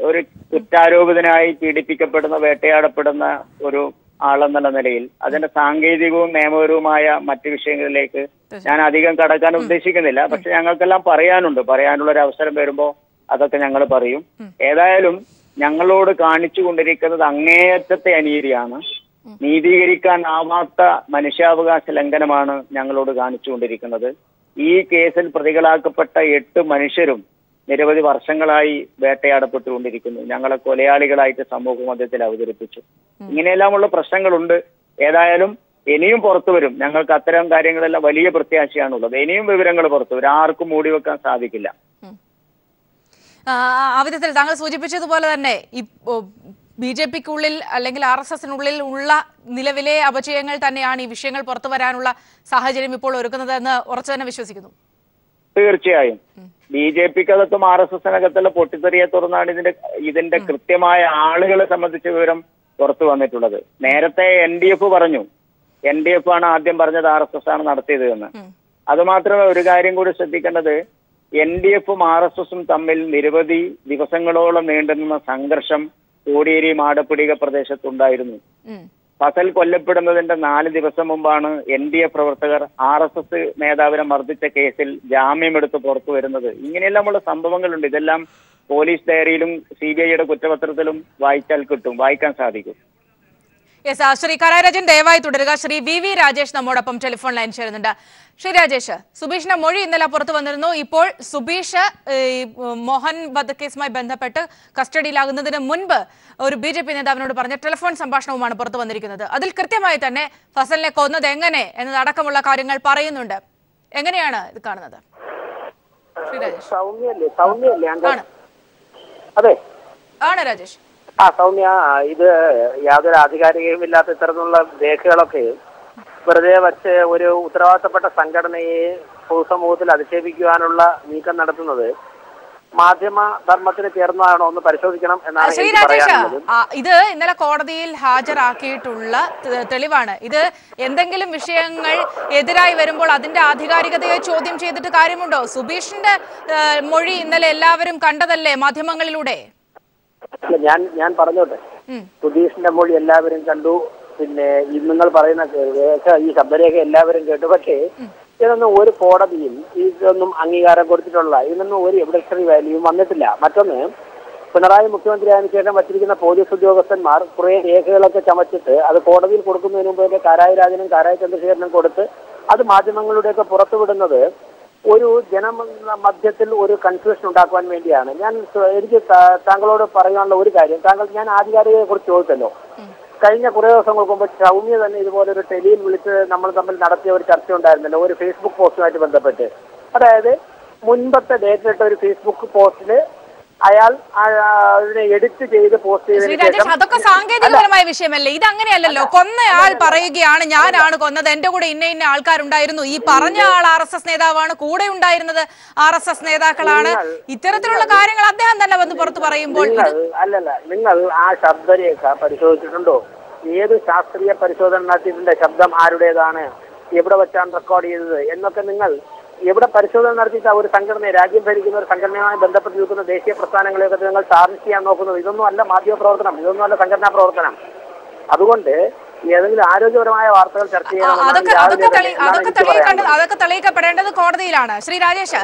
ഒരു കുറ്റാരോപിതനായി പീഡിപ്പിക്കപ്പെടുന്ന വേട്ടയാടപ്പെടുന്ന ഒരു ആളെന്നുള്ള നിലയിൽ അതിന്റെ സാങ്കേതികവും നിയമപരവുമായ മറ്റു വിഷയങ്ങളിലേക്ക് ഞാൻ അധികം കടക്കാൻ ഉദ്ദേശിക്കുന്നില്ല. പക്ഷെ ഞങ്ങൾക്കെല്ലാം പറയാനുള്ള ഒരു അവസരം വരുമ്പോൾ അതൊക്കെ ഞങ്ങൾ പറയും. ഏതായാലും ഞങ്ങളോട് കാണിച്ചു കൊണ്ടിരിക്കുന്നത് അങ്ങേയറ്റത്തെ അനീതിയാണ്. നീതീകരിക്കാനാവാത്ത മനുഷ്യാവകാശ ലംഘനമാണ് ഞങ്ങളോട് കാണിച്ചുകൊണ്ടിരിക്കുന്നത്. ഈ കേസിൽ പ്രതികളാക്കപ്പെട്ട 8 മനുഷ്യരും നിരവധി വർഷങ്ങളായി വേട്ടയാടപ്പെട്ടുകൊണ്ടിരിക്കുന്നു. ഞങ്ങളെ കൊലയാളികളായിട്ട് സമൂഹ മധ്യത്തിൽ അവതരിപ്പിച്ചു. ഇങ്ങനെയെല്ലാമുള്ള പ്രശ്നങ്ങളുണ്ട്. ഏതായാലും ഇനിയും പുറത്തു വരും. ഞങ്ങൾക്ക് അത്തരം കാര്യങ്ങളെല്ലാം വലിയ പ്രത്യാശയാണുള്ളത്. ഇനിയും വിവരങ്ങൾ പുറത്തു വരും. ആർക്കും മൂടിവെക്കാൻ സാധിക്കില്ല. ആ വിധത്തിൽ താങ്കൾ സൂചിപ്പിച്ചതുപോലെ തന്നെ ഈ BJPക്കുള്ളിൽ അല്ലെങ്കിൽ RSSനുള്ളിൽ ഉള്ള നിലവിലെ അപജയങ്ങൾ തന്നെയാണ് ഈ വിഷയങ്ങൾ പുറത്തു വരാനുള്ള സാഹചര്യം ഇപ്പോൾ ഒരുക്കുന്നത് എന്ന് ഉറച്ചു തന്നെ വിശ്വസിക്കുന്നു. തീർച്ചയായും BJPക്കകത്തും RSSനകത്തുള്ള പൊട്ടിത്തെറിയെ തുടർന്നാണ് ഇതിന്റെ കൃത്യമായ ആളുകളെ സംബന്ധിച്ച വിവരം പുറത്തു വന്നിട്ടുള്ളത്. നേരത്തെ NDF പറഞ്ഞു. NDF ആണ് ആദ്യം പറഞ്ഞത് RSS ആണ് നടത്തിയത് എന്ന്. അതുമാത്രമേ ഒരു കാര്യം കൂടി ശ്രദ്ധിക്കേണ്ടത്, NDFും RSSും തമ്മിൽ നിരവധി ദിവസങ്ങളോളം നീണ്ടുനിന്ന സംഘർഷം കോടിയേരി മാടപ്പിടിക പ്രദേശത്തുണ്ടായിരുന്നു. ഫസൽ കൊല്ലപ്പെടുന്നതിന്റെ 4 ദിവസം മുമ്പാണ് NDF പ്രവർത്തകർ RSS നേതാവിനെ മർദ്ദിച്ച കേസിൽ ജാമ്യമെടുത്ത് പുറത്തു വരുന്നത്. ഇങ്ങനെയെല്ലാമുള്ള സംഭവങ്ങളുണ്ട്. ഇതെല്ലാം പോലീസ് ഡയറിയിലും CBIയുടെ കുറ്റപത്രത്തിലും വായിക്കാൻ സാധിക്കും. ശ്രീ കരായരാജൻ ദയവായി തുടരുക. ശ്രീ VV രാജേഷ് നമ്മോടൊപ്പം ടെലിഫോൺ ലൈൻ ചേരുന്നുണ്ട്. ശ്രീ രാജേഷ്, സുബീഷിന്റെ മൊഴി ഇന്നലെ പുറത്തു വന്നിരുന്നു. ഇപ്പോൾ സുബീഷ് മോഹൻ വധക്കേസുമായി ബന്ധപ്പെട്ട് കസ്റ്റഡിയിലാകുന്നതിന് മുൻപ് ഒരു BJP നേതാവിനോട് പറഞ്ഞ ടെലിഫോൺ സംഭാഷണവുമാണ് പുറത്തു വന്നിരിക്കുന്നത്. അതിൽ കൃത്യമായി തന്നെ ഫസലിനെ കൊന്നത് എങ്ങനെ എന്നതടക്കമുള്ള കാര്യങ്ങൾ പറയുന്നുണ്ട്. എങ്ങനെയാണ് ഇത് കാണുന്നത്? ശ്രീ രാജേഷ് ആണ് രാജേഷ്. സൗമ്യ, ഇത് യാതൊരു ആധികാരികവുമില്ലാത്ത ഇത്തരത്തിലുള്ള രേഖകളൊക്കെ വെറുതെ വച്ച് ഒരു ഉത്തരവാദിത്തപ്പെട്ട സംഘടനയെ പൊതുസമൂഹത്തിൽ അധിക്ഷേപിക്കുവാനുള്ള നീക്കം നടത്തുന്നത് മാധ്യമ ധർമ്മത്തിന് ചേർന്നതാണോ ഒന്ന് പരിശോധിക്കണം എന്നാണ് ശ്രീ രാജേഷ്. ഇത് ഇന്നലെ കോടതിയിൽ ഹാജരാക്കിയിട്ടുള്ള തെളിവാണ്. ഇത് എന്തെങ്കിലും വിഷയങ്ങൾ എതിരായി വരുമ്പോൾ അതിന്റെ ആധികാരികതയെ ചോദ്യം ചെയ്തിട്ട് കാര്യമുണ്ടോ? സുബീഷിന്റെ മൊഴി ഇന്നലെ എല്ലാവരും കണ്ടതല്ലേ മാധ്യമങ്ങളിലൂടെ? ഞാൻ പറഞ്ഞോട്ടെ, സുധീഷിന്റെ മൊഴി എല്ലാവരും കണ്ടു. പിന്നെ നിങ്ങൾ പറയുന്ന രേഖ, ഈ ശബ്ദരേഖ എല്ലാവരും കേട്ടു. പക്ഷേ ഇതൊന്നും ഒരു കോടതിയും ഇതൊന്നും അംഗീകാരം കൊടുത്തിട്ടുള്ള, ഇതിനൊന്നും ഒരു എവിഡൻഷറി വാല്യൂവും വന്നിട്ടില്ല. മറ്റൊന്ന്, പിണറായി മുഖ്യമന്ത്രിയായതിനു ശേഷം വച്ചിരിക്കുന്ന പോലീസ് ഉദ്യോഗസ്ഥന്മാർ കുറെ രേഖകളൊക്കെ ചമച്ചിട്ട് അത് കോടതിയിൽ കൊടുക്കുന്നതിന് മുമ്പ് കാരായ രാജനും കാരായ ചന്ദ്രശേഖരനും കൊടുത്ത് അത് മാധ്യമങ്ങളുടെയൊക്കെ പുറത്തുവിടുന്നത് ഒരു ജനമധ്യത്തിൽ ഒരു കൺഫ്യൂഷൻ ഉണ്ടാക്കുവാൻ വേണ്ടിയാണ്. എനിക്ക് താങ്കളോട് പറയാനുള്ള ഒരു കാര്യം, ഞാൻ ആധികാരികതയെ കുറിച്ച് ചോദിച്ചല്ലോ. കഴിഞ്ഞ കുറെ ദിവസങ്ങൾക്ക് മുമ്പ് സൗമ്യ തന്നെ ഇതുപോലെ ഒരു ടെലിയിൽ വിളിച്ച് നമ്മൾ തമ്മിൽ നടത്തിയ ഒരു ചർച്ച ഉണ്ടായിരുന്നല്ലോ, ഒരു ഫേസ്ബുക്ക് പോസ്റ്റുമായിട്ട് ബന്ധപ്പെട്ട്. അതായത് മുൻപത്തെ ഡേറ്റിലിട്ട ഒരു ഫേസ്ബുക്ക് പോസ്റ്റില് അയാൾ അതിനെ എഡിറ്റ് ചെയ്ത് പോസ്റ്റ് ചെയ്തതിനു അതൊക്കെ സാങ്കേതികപരമായ വിഷയമല്ലേ? ഇത് അങ്ങനെയല്ലല്ലോ. കൊന്നയാൾ പറയുകയാണ് ഞാനാണ് കൊന്നത്, എന്റെ കൂടെ ഇന്ന ആൾക്കാരുണ്ടായിരുന്നു, ഈ പറഞ്ഞ ആൾ RSS നേതാവാണ്, കൂടെ ഉണ്ടായിരുന്നത് RSS നേതാക്കളാണ്. ഇത്തരത്തിലുള്ള കാര്യങ്ങൾ അദ്ദേഹം തന്നെ വന്ന് പുറത്ത് പറയുമ്പോൾ അല്ലല്ല, നിങ്ങൾ ആ ശബ്ദരേഖ പരിശോധിച്ചിട്ടുണ്ടോ? ഏത് ശാസ്ത്രീയ പരിശോധന നടത്തിയിട്ടുണ്ട്? ശബ്ദം ആരുടേതാണ്, എവിടെ വെച്ചാണ് റെക്കോർഡ് ചെയ്തത് എന്നൊക്കെ നിങ്ങൾ എവിടെ പരിശോധന നടത്തിയിട്ട് ഒരു സംഘടനയെ, രാജ്യം ഭരിക്കുന്ന ഒരു സംഘടനയുമായി ബന്ധപ്പെട്ട് നിൽക്കുന്ന ദേശീയ പ്രസ്ഥാനങ്ങളെയൊക്കെ നിങ്ങൾ ടാർഗറ്റ് ചെയ്യാൻ നോക്കുന്നത്? ഇതൊന്നും അല്ല മാധ്യമ പ്രവർത്തനം, ഇതൊന്നും അല്ല സംഘടനാ പ്രവർത്തനം. അതുകൊണ്ട് ഏതെങ്കിലും ആരോഗ്യപരമായ വാർത്തകൾ ചർച്ച അതൊക്കെ തെളിയിക്കപ്പെടേണ്ടത് കോടതിയിലാണ്. ശ്രീ രാജേഷ്,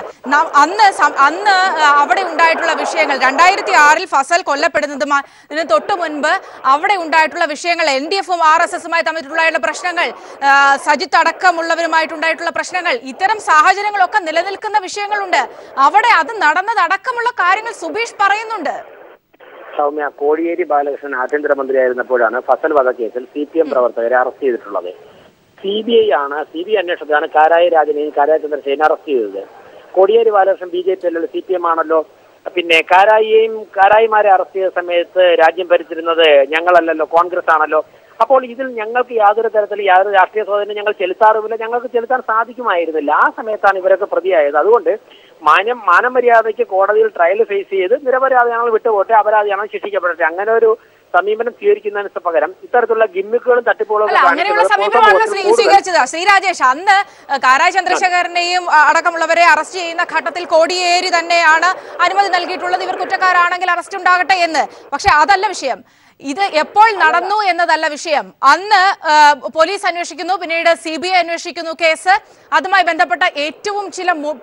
അന്ന് അവിടെ ഉണ്ടായിട്ടുള്ള വിഷയങ്ങൾ 2006 ഫസൽ കൊല്ലപ്പെടുന്നതിന് തൊട്ടു മുൻപ് അവിടെ ഉണ്ടായിട്ടുള്ള വിഷയങ്ങൾ LDF-ഉം RSS-ഉമായി തമ്മിലുള്ള പ്രശ്നങ്ങൾ, സജിത്ത് അടക്കമുള്ളവരുമായിട്ടുണ്ടായിട്ടുള്ള പ്രശ്നങ്ങൾ, ഇത്തരം സാഹചര്യങ്ങളൊക്കെ നിലനിൽക്കുന്ന വിഷയങ്ങളുണ്ട്. അവിടെ അത് നടന്നതടക്കമുള്ള കാര്യങ്ങൾ സുബീഷ് പറയുന്നുണ്ട്. സൗമ്യ, കോടിയേരി ബാലകൃഷ്ണൻ ആഭ്യന്തരമന്ത്രിയായിരുന്നപ്പോഴാണ് ഫസൽ വധക്കേസിൽ CPM പ്രവർത്തകരെ അറസ്റ്റ് ചെയ്തിട്ടുള്ളത്. CBI അന്വേഷണത്തിലാണ് കാരായി രാജനെയും കാരായി ചന്ദ്രശേഖരനെ അറസ്റ്റ് ചെയ്തത്. കോടിയേരി ബാലകൃഷ്ണൻ BJP അല്ലല്ലോ, CPM ആണല്ലോ. പിന്നെ കാരായിമാരെ അറസ്റ്റ് ചെയ്ത സമയത്ത് രാജ്യം ഭരിച്ചിരുന്നത് ഞങ്ങളല്ലല്ലോ, കോൺഗ്രസ് ആണല്ലോ. അപ്പോൾ ഇതിൽ ഞങ്ങൾക്ക് യാതൊരു രാഷ്ട്രീയ സ്വാധീനം ഞങ്ങൾ ചെലുത്താറുമില്ല, ഞങ്ങൾക്ക് ചെലുത്താൻ സാധിക്കുമായിരുന്നില്ല. ആ സമയത്താണ് ഇവരൊക്കെ പ്രതിയായത്. അതുകൊണ്ട് മാനമര്യാദയ്ക്ക് കോടതിയിൽ ട്രയൽ ഫേസ് ചെയ്ത് നിരപരാധിയാണെങ്കിൽ വിട്ടുപോട്ടെ, അപരാധിയാണെങ്കിൽ ശിക്ഷിക്കപ്പെടട്ടെ, അങ്ങനെ ഒരു സമീപനം സ്വീകരിക്കുന്നതിന് പകരം ഇത്തരത്തിലുള്ള ഗിമ്മിക്കുകളും തട്ടിപ്പുകളും സ്വീകരിച്ചത്. ശ്രീ രാജേഷ്, അന്ന് കാരായി ചന്ദ്രശേഖരനെയും അടക്കമുള്ളവരെ അറസ്റ്റ് ചെയ്യുന്ന ഘട്ടത്തിൽ കോടിയേരി തന്നെയാണ് അനുമതി നൽകിയിട്ടുള്ളത്, ഇവർ കുറ്റക്കാരാണെങ്കിൽ അറസ്റ്റ് ഉണ്ടാകട്ടെ എന്ന്. പക്ഷെ അതല്ല വിഷയം. ഇത് എപ്പോൾ നടന്നു എന്നതല്ല വിഷയം. അന്ന് പോലീസ് അന്വേഷിക്കുന്നു, പിന്നീട് CBI അന്വേഷിക്കുന്നു കേസ്. അതുമായി ബന്ധപ്പെട്ട ഏറ്റവും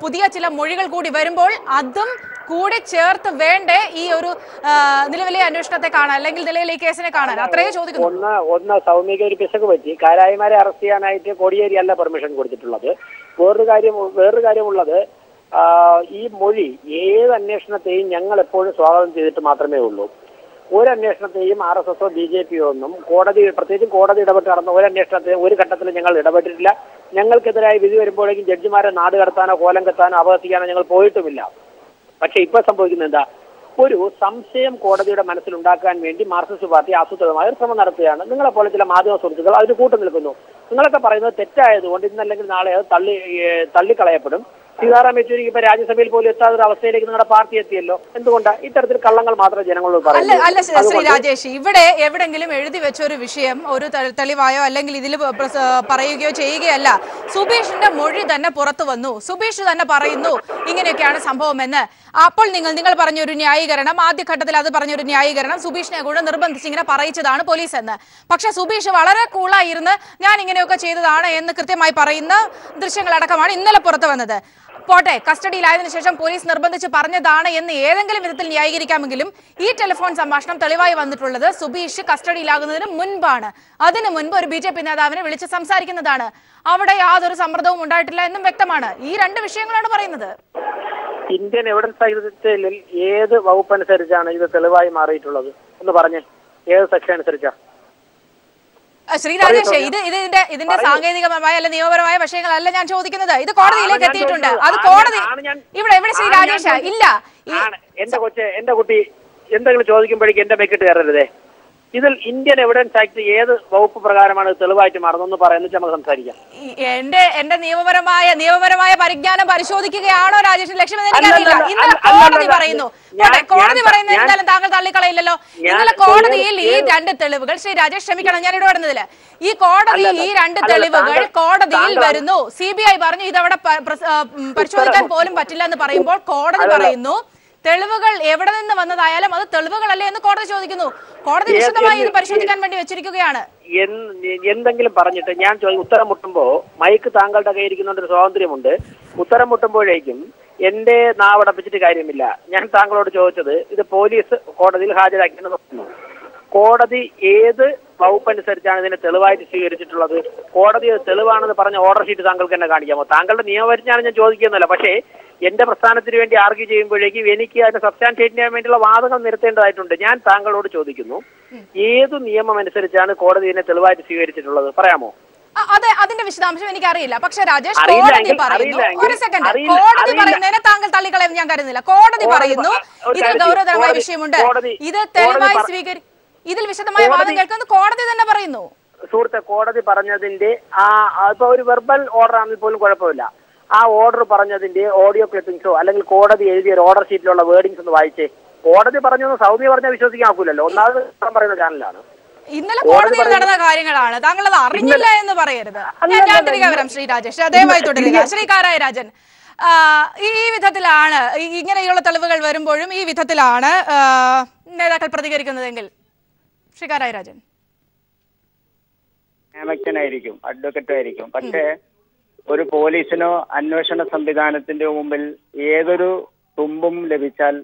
പുതിയ ചില മൊഴികൾ കൂടി വരുമ്പോൾ അതും കൂടി ചേർത്ത് വേണ്ടേ ഈ ഒരു നിലവിലെ അന്വേഷണത്തെ കാണാൻ, അല്ലെങ്കിൽ നിലവിലെ ഈ കേസിനെ കാണാൻ? അത്രയേ ചോദിക്കുന്നു. ഒന്ന് സൗമ്യക്ക് ഒരു പിശക് പറ്റി. കാരായിമാരെ അറസ്റ്റ് ചെയ്യാനായിട്ട് കോടിയേരി അല്ല പെർമിഷൻ കൊടുത്തിട്ടുള്ളത്. വേറൊരു കാര്യമുള്ളത്, ഈ മൊഴി ഏത് അന്വേഷണത്തെയും ഞങ്ങൾ എപ്പോഴും സ്വാഗതം ചെയ്തിട്ട് മാത്രമേ ഉള്ളൂ. ഒരു അന്വേഷണത്തെയും RSS-ഓ BJP-യോ ഒന്നും പ്രത്യേകിച്ചും കോടതി ഇടപെട്ട് നടന്ന ഒരു അന്വേഷണത്തെയും ഒരു ഘട്ടത്തിലും ഞങ്ങൾ ഇടപെട്ടിട്ടില്ല. ഞങ്ങൾക്കെതിരായി വിധി വരുമ്പോഴേക്കും ജഡ്ജിമാരെ നാട് കടത്താനോ കോലം കെത്താനോ അപഹസിക്കാനോ ഞങ്ങൾ പോയിട്ടുമില്ല. പക്ഷെ ഇപ്പൊ സംഭവിക്കുന്നത് എന്താ? ഒരു സംശയം കോടതിയുടെ മനസ്സിലുണ്ടാക്കാൻ വേണ്ടി മാർക്സിസ്റ്റ് പാർട്ടി ആസൂത്രിതമായ ഒരു ശ്രമം നടത്തുകയാണ്. നിങ്ങളെപ്പോലെ ചില മാധ്യമ സുഹൃത്തുക്കൾ അതിന് കൂട്ടു നിൽക്കുന്നു. നിങ്ങളൊക്കെ പറയുന്നത് തെറ്റായതുകൊണ്ട് ഇന്നല്ലെങ്കിൽ നാളെ അത് തള്ളിക്കളയപ്പെടും. സീതാറാം യെച്ചൂരി ഇപ്പൊ രാജ്യസഭയിൽ പോലും എത്താത്ത ഒരു അവസ്ഥയിലേക്ക് നിങ്ങളുടെ പാർട്ടി എത്തിയല്ലോ. എന്തുകൊണ്ടാണ് ഇത്തരത്തിൽ കള്ളങ്ങൾ മാത്രമേ ജനങ്ങളോട് പറയുന്നത്? അല്ല ശ്രീ രാജേഷ്, ഇവിടെ എവിടെങ്കിലും എഴുതി വെച്ച ഒരു വിഷയം ഒരു തെളിവായോ അല്ലെങ്കിൽ ഇതിൽ പറയുകയോ ചെയ്യുകയല്ല. സുബീഷിന്റെ മൊഴി തന്നെ പുറത്തു വന്നു. സുബീഷ് തന്നെ പറയുന്നു ഇങ്ങനെയൊക്കെയാണ് സംഭവമെന്ന്. അപ്പോൾ നിങ്ങൾ പറഞ്ഞൊരു ന്യായീകരണം, ആദ്യഘട്ടത്തിൽ അത് പറഞ്ഞൊരു ന്യായീകരണം സുബീഷിനെ കൂടെ നിർബന്ധിച്ച് ഇങ്ങനെ പറയിച്ചതാണ് പോലീസ് എന്ന്. പക്ഷെ സുബീഷ് വളരെ കൂളായിരുന്ന് ഞാൻ ഇങ്ങനെയൊക്കെ ചെയ്തതാണ് എന്ന് കൃത്യമായി പറയുന്ന ദൃശ്യങ്ങളടക്കമാണ് ഇന്നലെ പുറത്തു വന്നത്. പോട്ടെ, കസ്റ്റഡിയിലായതിനു ശേഷം പോലീസ് നിർബന്ധിച്ച് പറഞ്ഞതാണ് എന്ന് ഏതെങ്കിലും വിധത്തിൽ ന്യായീകരിക്കാമെങ്കിലും ഈ ടെലിഫോൺ സംഭാഷണം തെളിവായി വന്നിട്ടുള്ളത് സുബീഷ് കസ്റ്റഡിയിലാകുന്നതിന് മുൻപാണ്. അതിനു മുൻപ് ഒരു BJP നേതാവിനെ വിളിച്ച് സംസാരിക്കുന്നതാണ്. അവിടെ യാതൊരു സമ്മർദ്ദവും ഉണ്ടായിട്ടില്ല എന്നും വ്യക്തമാണ്. ഈ രണ്ട് വിഷയങ്ങളാണ് പറയുന്നത്. ഇന്ത്യൻ എവിഡൻസ് സൈറ്റിൽ ഏത് വകുപ്പ് അനുസരിച്ചാണ് ഇത് തെളിവായി മാറിയിട്ടുള്ളത് എന്ന് പറഞ്ഞ്, ഏത് സെക്ഷൻ അനുസരിച്ചാ? ശ്രീ രാജേഷ്, ഇതിന്റെ സാങ്കേതികപരമായ അല്ല നിയമപരമായ വിഷയങ്ങളല്ല ഞാൻ ചോദിക്കുന്നത്. ഇത് കോടതിയിലേക്ക് എത്തിയിട്ടുണ്ട്. അത് കോടതി ഇവിടെ ശ്രീ രാജേഷ് ഇല്ല. എന്റെ കുട്ടി എന്തെങ്കിലും ചോദിക്കുമ്പോഴേക്കും എന്റെ മെക്കിട്ട് കയറരുതേ. ഇതിൽ ഇന്ത്യൻ എവിഡൻസ് ആക്ട് ഏത് വകുപ്പ് പ്രകാരമാണ് തെളിവായിട്ട് മാറുന്നതെന്ന് പറയുന്നത് നമുക്ക് സംസാരിക്കാം. എന്റെ നിയമപരമായ പരിജ്ഞാനം പരിശോധിക്കുകയാണോ രാജേഷിന്റെ ലക്ഷ്യം? എനിക്കറിയില്ല. ഇന്നലെ കോടതി പറയുന്നു, കോടതി പറയുന്നത് എന്തായാലും താങ്കൾ തള്ളിക്കളയില്ലല്ലോ. ഇന്നലെ കോടതിയിൽ ഈ രണ്ട് തെളിവുകൾ, ശ്രീ രാജേഷ് ക്ഷമിക്കണം ഞാൻ ഇടപെടുന്നതില്, ഈ രണ്ട് തെളിവുകൾ കോടതിയിൽ വരുന്നു. CBI പറഞ്ഞു ഇതവിടെ പരിശോധിക്കാൻ പോലും പറ്റില്ല എന്ന് പറയുമ്പോൾ കോടതി പറയുന്നു തെളിവുകൾ എവിടെ നിന്ന് വന്നതായാലും അത് തെളിവുകളല്ലേ എന്ന് കോടതി ചോദിക്കുന്നു. കോടതി വിശദമായി ഇത് പരിശോധിക്കാൻ വേണ്ടി വെച്ചിരിക്കുകയാണ്. എന്തെങ്കിലും പറഞ്ഞിട്ട് ഞാൻ ഉത്തരം മുട്ടുമ്പോ മൈക്ക് താങ്കളുടെ കയ്യിരിക്കുന്നൊരു സ്വാതന്ത്ര്യമുണ്ട്. ഉത്തരം മുട്ടുമ്പോഴേക്കും എന്റെ നാവടപ്പിച്ചിട്ട് കാര്യമില്ല. ഞാൻ താങ്കളോട് ചോദിച്ചത് ഇത് പോലീസ് കോടതിയിൽ ഹാജരാക്കിയെന്ന് പറഞ്ഞു. കോടതി ഏത് വകുപ്പ് അനുസരിച്ചാണ് ഇതിനെ തെളിവായിട്ട് സ്വീകരിച്ചിട്ടുള്ളത്? കോടതി തെളിവാണെന്ന് പറഞ്ഞ ഓർഡർ ഷീറ്റ് താങ്കൾക്ക് എന്നെ കാണിക്കാമോ? താങ്കളുടെ നിയമപരിജ്ഞാനം ഞാൻ ചോദിക്കുന്നില്ല. പക്ഷേ എന്റെ പ്രസ്ഥാനത്തിന് വേണ്ടി ആർഗ്യൂ ചെയ്യുമ്പോഴേക്കും എനിക്ക് അതിനെ സബ്സ്റ്റാൻഷിയേറ്റ് ചെയ്യാൻ വേണ്ടിയുള്ള വാദങ്ങൾ നിരത്തേണ്ടതായിട്ടുണ്ട്. ഞാൻ താങ്കളോട് ചോദിക്കുന്നു, ഏത് നിയമം അനുസരിച്ചാണ് കോടതി ഇതിനെ തെളിവായിട്ട് സ്വീകരിച്ചിട്ടുള്ളത്? പറയാമോ? അതിന്റെ വിശദാംശം എനിക്കറിയില്ല. പക്ഷെ രാജേഷ്, കോടതി പറയുന്നു, ഒരു സെക്കൻഡ്, കോടതി പറയുന്നതിനെ താങ്കൾ തള്ളിക്കളയും ഞാൻ കരുതുന്നില്ല. കോടതി പറയുന്നു ഇതിൽ ഗൗരവതരമായ വിഷയമുണ്ട്, ഇത് തെളിവായി ഇതിൽ വിശദമായ വാദം കേൾക്കുന്നത് കോടതി തന്നെ പറയുന്നു. സുഹൃത്തെ, കോടതി പറഞ്ഞതിന്റെ ഇപ്പൊ ഒരു വെർബൽ ഓർഡർ ആണെങ്കിൽ പോലും കുഴപ്പമില്ല. ആ ഓർഡർ പറഞ്ഞതിന്റെ ഓഡിയോ ക്ലിപ്പിംഗ്സോ അല്ലെങ്കിൽ കോടതി എഴുതിയ ഒരു ഓർഡർ ഷീറ്റിലുള്ള വേർഡിങ്സ് ഒന്ന് വായിച്ചേ. കോടതി പറഞ്ഞൊന്നും സൗമ്യ പറഞ്ഞാൽ വിശ്വസിക്കാൻ ആക്കൂലല്ലോ. ഒന്നാമത് പറയുന്ന ചാനലാണ്. ഇന്നലെ കോടതിയിൽ നടന്ന കാര്യങ്ങളാണ്, താങ്കൾ അത് അറിഞ്ഞില്ല എന്ന് പറയരുത്. ഞാൻ തിരികെ വരാം ശ്രീ രാജേഷ്, ദയവായി തുടരുക. ശ്രീ കാരായ രാജൻ, ഈ വിധത്തിലാണ് ഇങ്ങനെയുള്ള തെളിവുകൾ വരുമ്പോഴും ഈ വിധത്തിലാണ് നേതാക്കൾ പ്രതികരിക്കുന്നതെങ്കിൽ ശ്രീ കാരായ രാജൻ നിയമജ്ഞനായിരിക്കും, അഡ്വക്കറ്റ് ആയിരിക്കും. പക്ഷേ ഒരു പോലീസിനോ അന്വേഷണ സംവിധാനത്തിന്റെ മുമ്പിൽ ഏതൊരു തുമ്പും ലഭിച്ചാൽ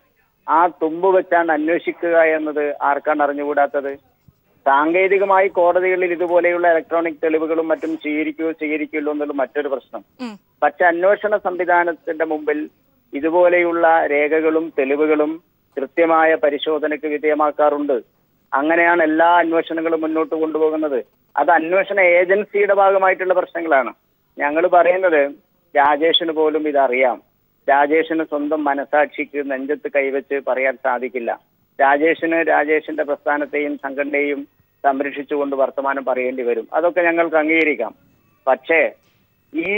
ആ തുമ്പ് വെച്ചാണ് അന്വേഷിക്കുക എന്നത് ആർക്കാണ് അറിഞ്ഞുകൂടാത്തത്? സാങ്കേതികമായി കോടതികളിൽ ഇതുപോലെയുള്ള ഇലക്ട്രോണിക് തെളിവുകളും മറ്റും സ്വീകരിക്കുള്ളൂ എന്നുള്ള മറ്റൊരു പ്രശ്നം. പക്ഷെ അന്വേഷണ സംവിധാനത്തിന്റെ മുമ്പിൽ ഇതുപോലെയുള്ള രേഖകളും തെളിവുകളും കൃത്യമായ പരിശോധനയ്ക്ക് വിധേയമാക്കാറുണ്ട്. അങ്ങനെയാണ് എല്ലാ അന്വേഷണങ്ങളും മുന്നോട്ട് കൊണ്ടുപോകുന്നത്. അത് അന്വേഷണ ഏജൻസിയുടെ ഭാഗമായിട്ടുള്ള പ്രശ്നങ്ങളാണ്. ഞങ്ങൾ പറയുന്നത് രാജേഷിന് പോലും ഇതറിയാം. രാജേഷിന് സ്വന്തം മനസാക്ഷിക്ക് നെഞ്ചത്ത് കൈവച്ച് പറയാൻ സാധിക്കില്ല. രാജേഷിന്റെ പ്രസ്ഥാനത്തെയും സംഘടനയെയും സംരക്ഷിച്ചുകൊണ്ട് വർത്തമാനം പറയേണ്ടി വരും. അതൊക്കെ ഞങ്ങൾക്ക് അംഗീകരിക്കാം. പക്ഷേ ഈ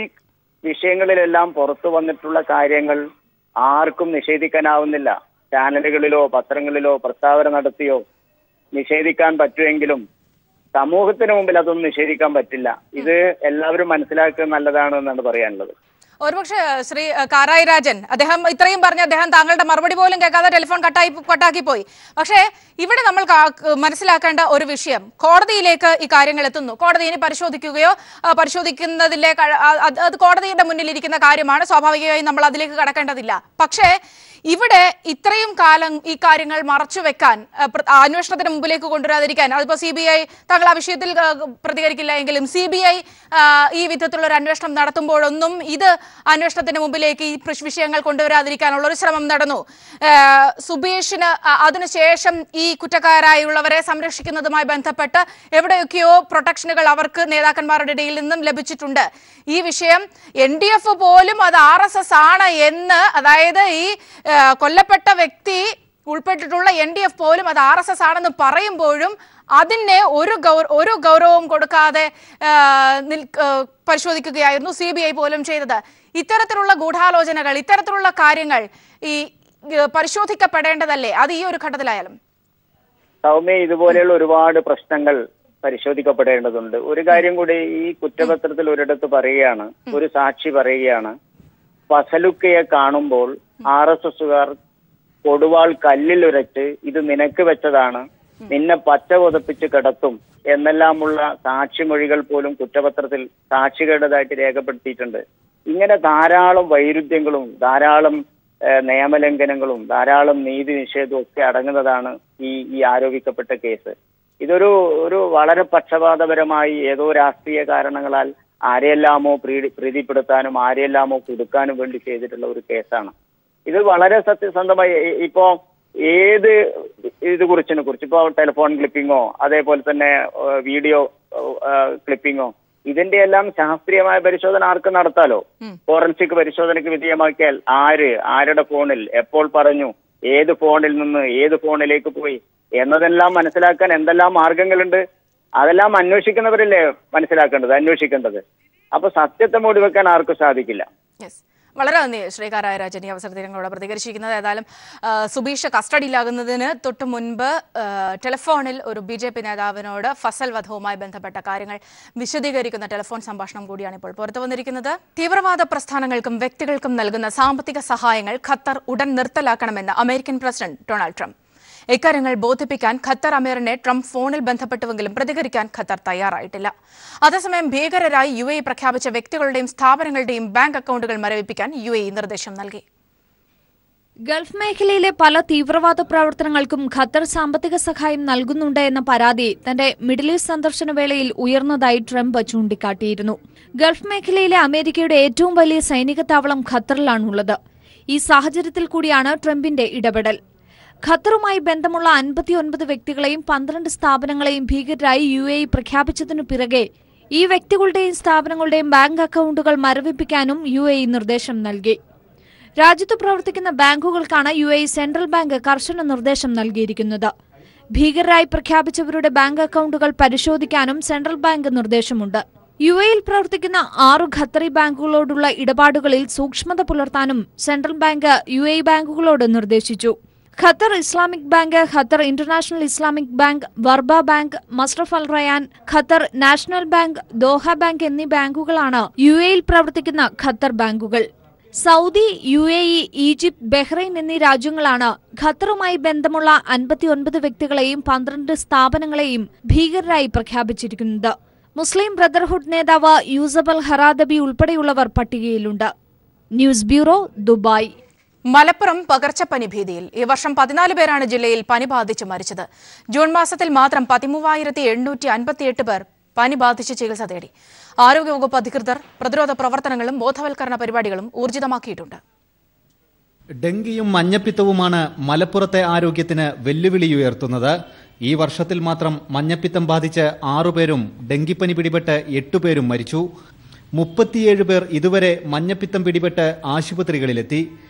വിഷയങ്ങളിലെല്ലാം പുറത്തു വന്നിട്ടുള്ള കാര്യങ്ങൾ ആർക്കും നിഷേധിക്കാനാവുന്നില്ല. ചാനലുകളിലോ പത്രങ്ങളിലോ പ്രസ്താവന നടത്തിയോ നിഷേധിക്കാൻ പറ്റുമെങ്കിലും സമൂഹത്തിന് മുമ്പിൽ അതൊന്നും നിഷേധിക്കാൻ പറ്റില്ല. ഇത് എല്ലാവരും മനസ്സിലാക്കുക നല്ലതാണ് എന്നാണ് പറയാനുള്ളത്. ഒരുപക്ഷെ ശ്രീ കാരായി രാജൻ, അദ്ദേഹം ഇത്രയും പറഞ്ഞ് അദ്ദേഹം താങ്കളുടെ മറുപടി പോലും കേൾക്കാതെ ടെലിഫോൺ കട്ടാക്കി പോയി. പക്ഷേ ഇവിടെ നമ്മൾ മനസ്സിലാക്കേണ്ട ഒരു വിഷയം, കോടതിയിലേക്ക് ഈ കാര്യങ്ങൾ എത്തുന്നു. കോടതി ഇനി പരിശോധിക്കുകയോ പരിശോധിക്കുന്നതിലെ അത് കോടതിയുടെ മുന്നിൽ ഇരിക്കുന്ന കാര്യമാണ്. സ്വാഭാവികമായും നമ്മൾ അതിലേക്ക് കടക്കേണ്ടതില്ല. പക്ഷേ ഇവിടെ ഇത്രയും കാലം ഈ കാര്യങ്ങൾ മറച്ചുവെക്കാൻ, അന്വേഷണത്തിന് മുമ്പിലേക്ക് കൊണ്ടുവരാതിരിക്കാൻ, അതിപ്പോ CBI താങ്കൾ ആ വിഷയത്തിൽ പ്രതികരിക്കില്ല എങ്കിലും CBI ഈ വിധത്തിലുള്ള ഒരു അന്വേഷണം നടത്തുമ്പോഴൊന്നും ഇത് അന്വേഷണത്തിന് മുമ്പിലേക്ക് ഈ വിഷയങ്ങൾ കൊണ്ടുവരാതിരിക്കാനുള്ള ഒരു ശ്രമം നടന്നു. സുബീഷിന് അതിനുശേഷം ഈ കുറ്റക്കാരായുള്ളവരെ സംരക്ഷിക്കുന്നതുമായി ബന്ധപ്പെട്ട് എവിടെയൊക്കെയോ പ്രൊട്ടക്ഷനുകൾ അവർക്ക് നേതാക്കന്മാരുടെ ഇടയിൽ നിന്നും ലഭിച്ചിട്ടുണ്ട്. ഈ വിഷയം NDF പോലും അത് RSS ആണ് എന്ന്, അതായത് ഈ കൊല്ലപ്പെട്ട വ്യക്തി ഉൾപ്പെട്ടിട്ടുള്ള NDF പോലും അത് RSS ആണെന്ന് പറയുമ്പോഴും അതിനെ ഒരു ഗൗരവവും കൊടുക്കാതെ പരിശോധിക്കുകയായിരുന്നു CBI പോലും ചെയ്തത്. ഇത്തരത്തിലുള്ള ഗൂഢാലോചനകൾ, ഇത്തരത്തിലുള്ള കാര്യങ്ങൾ ഈ പരിശോധിക്കപ്പെടേണ്ടതല്ലേ, അത് ഈ ഒരു ഘട്ടത്തിലായാലും? സൗമ്യ, ഇതുപോലെയുള്ള ഒരുപാട് പ്രശ്നങ്ങൾ പരിശോധിക്കപ്പെടേണ്ടതുണ്ട്. ഒരു കാര്യം കൂടി ഈ കുറ്റപത്രത്തിൽ ഒരിടത്ത് പറയുകയാണ്, ഒരു സാക്ഷി പറയുകയാണ്, ഫസലുക്കയെ കാണുമ്പോൾ RSSകാർ കൊടുവാൾ കല്ലിലുരച്ച് ഇത് നിനക്ക് വെച്ചതാണ്, നിന്നെ പച്ച പുതപ്പിച്ച് കിടത്തും എന്നെല്ലാമുള്ള സാക്ഷിമൊഴികൾ പോലും കുറ്റപത്രത്തിൽ സാക്ഷികളുടേതായിട്ട് രേഖപ്പെടുത്തിയിട്ടുണ്ട്. ഇങ്ങനെ ധാരാളം വൈരുദ്ധ്യങ്ങളും ധാരാളം നിയമലംഘനങ്ങളും ധാരാളം നീതി നിഷേധവും ഒക്കെ അടങ്ങുന്നതാണ് ഈ ആരോപിക്കപ്പെട്ട കേസ്. ഇതൊരു വളരെ പക്ഷപാതപരമായി ഏതോ രാഷ്ട്രീയ കാരണങ്ങളാൽ ആരെയെല്ലാമോ പ്രീതിപ്പെടുത്താനും ആരെയെല്ലാമോ കൊടുക്കാനും വേണ്ടി ചെയ്തിട്ടുള്ള ഒരു കേസാണ്. ഇത് വളരെ സത്യസന്ധമായി ഇപ്പോ ഏത് ഇത് കുറിച്ച് ഇപ്പോ ടെലിഫോൺ ക്ലിപ്പിങ്ങോ അതേപോലെ തന്നെ വീഡിയോ ക്ലിപ്പിങ്ങോ ഇതിന്റെ എല്ലാം ശാസ്ത്രീയമായ പരിശോധന ആർക്ക് നടത്താലോ. ഫോറൻസിക് പരിശോധനയ്ക്ക് വിധേയമാക്കിയാൽ ആരുടെ ഫോണിൽ എപ്പോൾ പറഞ്ഞു, ഏത് ഫോണിൽ നിന്ന് ഏത് ഫോണിലേക്ക് പോയി എന്നതെല്ലാം മനസ്സിലാക്കാൻ എന്തെല്ലാം മാർഗങ്ങളുണ്ട്. അതെല്ലാം അന്വേഷിക്കുന്നവരല്ലേ അന്വേഷിക്കേണ്ടത്. അപ്പൊ സത്യത്തെ മൂടി വെക്കാൻ ആർക്കും സാധിക്കില്ല. വളരെ നന്ദി ശ്രീ കാരായ രാജൻ ഈ അവസരത്തിൽ ഞങ്ങളോട് പ്രതികരിച്ചിരിക്കുന്നത്. ഏതായാലും സുബീഷ് കസ്റ്റഡിയിലാകുന്നതിന് തൊട്ടു മുൻപ് ടെലിഫോണിൽ ഒരു BJP നേതാവിനോട് ഫസൽ വധവുമായി ബന്ധപ്പെട്ട കാര്യങ്ങൾ വിശദീകരിക്കുന്ന ടെലിഫോൺ സംഭാഷണം കൂടിയാണ് ഇപ്പോൾ പുറത്തു വന്നിരിക്കുന്നത്. തീവ്രവാദ പ്രസ്ഥാനങ്ങൾക്കും വ്യക്തികൾക്കും നൽകുന്ന സാമ്പത്തിക സഹായങ്ങൾ ഖത്തർ ഉടൻ നിർത്തലാക്കണമെന്ന് അമേരിക്കൻ പ്രസിഡന്റ് ഡൊണാൾഡ് ട്രംപ്. ഇക്കാര്യങ്ങൾ ബോധിപ്പിക്കാൻ ഖത്തർ അമീറിനെ ട്രംപ് ഫോണിൽ ബന്ധപ്പെട്ടുവെങ്കിലും പ്രതികരിക്കാൻ ഖത്തർ തയ്യാറായിട്ടില്ല. അതേസമയം ഭീകരരായി UAE പ്രഖ്യാപിച്ച വ്യക്തികളുടെയും സ്ഥാപനങ്ങളുടെയും ബാങ്ക് അക്കൗണ്ടുകൾ മരവിപ്പിക്കാൻ UAE നിർദ്ദേശം നൽകി. ഗൾഫ് മേഖലയിലെ പല തീവ്രവാദ പ്രവർത്തനങ്ങൾക്കും ഖത്തർ സാമ്പത്തിക സഹായം നൽകുന്നുണ്ട് എന്ന പരാതി തന്റെ മിഡിൽ ഈസ്റ്റ് സന്ദർശന വേളയിൽ ഉയർന്നതായി ട്രംപ് ചൂണ്ടിക്കാട്ടിയിരുന്നു. ഗൾഫ് മേഖലയിലെ അമേരിക്കയുടെ ഏറ്റവും വലിയ സൈനിക താവളം ഖത്തറിലാണുള്ളത്. ഈ സാഹചര്യത്തിൽ കൂടിയാണ് ട്രംപിന്റെ ഇടപെടൽ. ഖത്തറുമായി ബന്ധമുള്ള 59 വ്യക്തികളെയും 12 സ്ഥാപനങ്ങളെയും ഭീകരരായി UAE പ്രഖ്യാപിച്ചതിനു പിറകെ ഈ വ്യക്തികളുടെയും സ്ഥാപനങ്ങളുടെയും ബാങ്ക് അക്കൗണ്ടുകൾ മരവിപ്പിക്കാനും UAE നിർദ്ദേശം നൽകി. രാജ്യത്ത് പ്രവർത്തിക്കുന്ന ബാങ്കുകൾക്കാണ് UAE സെൻട്രൽ ബാങ്ക് കർശന നിർദ്ദേശം നൽകിയിരിക്കുന്നത്. ഭീകരരായി പ്രഖ്യാപിച്ചവരുടെ ബാങ്ക് അക്കൗണ്ടുകൾ പരിശോധിക്കാനും സെൻട്രൽ ബാങ്ക് നിർദ്ദേശമുണ്ട്. UAEയിൽ പ്രവർത്തിക്കുന്ന 6 ഖത്തറി ബാങ്കുകളോടുള്ള ഇടപാടുകളിൽ സൂക്ഷ്മത പുലർത്താനും സെൻട്രൽ ബാങ്ക് UAE ബാങ്കുകളോട് നിർദ്ദേശിച്ചു. Qatar Islamic bank, Qatar international Islamic bank, Warba bank, Masraf al Rayan, Qatar national bank, Doha bank എന്നീ ബാങ്കുകളാണ് UAEയിൽ പ്രവർത്തിക്കുന്ന ഖത്തർ ബാങ്കുകൾ. സൗദി, UAE, ഈജിപ്ത്, ബഹ്റൈൻ എന്നീ രാജ്യങ്ങളാണ് ഖത്തറുമായി ബന്ധമുള്ള 59 വ്യക്തികളെയും 12 സ്ഥാപനങ്ങളെയും ഭീകരരായി പ്രഖ്യാപിച്ചിരിക്കുന്നത്. മുസ്ലിം ബ്രദർഹുഡ് നേതാവ് യൂസഫ് അൽ ഹറാദബി ഉൾപ്പെടെയുള്ളവർ പട്ടികയിലുണ്ട്. News bureau, Dubai. മലപ്പുറം പകർച്ചപ്പനി ഭീതിയിൽ. ഈ വർഷം 14 പേരാണ് ജില്ലയിൽ പനി ബാധിച്ച് മരിച്ചത്. ജൂൺ മാസത്തിൽ മാത്രം 13,858 പേർ പനി ബാധിച്ച് ചികിത്സ തേടി. ആരോഗ്യവകുപ്പ് അധികൃതർ പ്രതിരോധ പ്രവർത്തനങ്ങളും ബോധവൽക്കരണ പരിപാടികളും ഊർജിതമാക്കിയിട്ടുണ്ട്. ഡെങ്കിയും മഞ്ഞപ്പിത്തവുമാണ് മലപ്പുറത്തെ ആരോഗ്യത്തിന് വെല്ലുവിളിയുയർത്തുന്നത്. ഈ വർഷത്തിൽ മാത്രം മഞ്ഞപ്പിത്തം ബാധിച്ച് 6 പേരും ഡെങ്കിപ്പനി പിടിപെട്ട് 8 പേരും മരിച്ചു. 37 പേർ ഇതുവരെ മഞ്ഞപ്പിത്തം പിടിപെട്ട് ആശുപത്രികളിലെത്തി.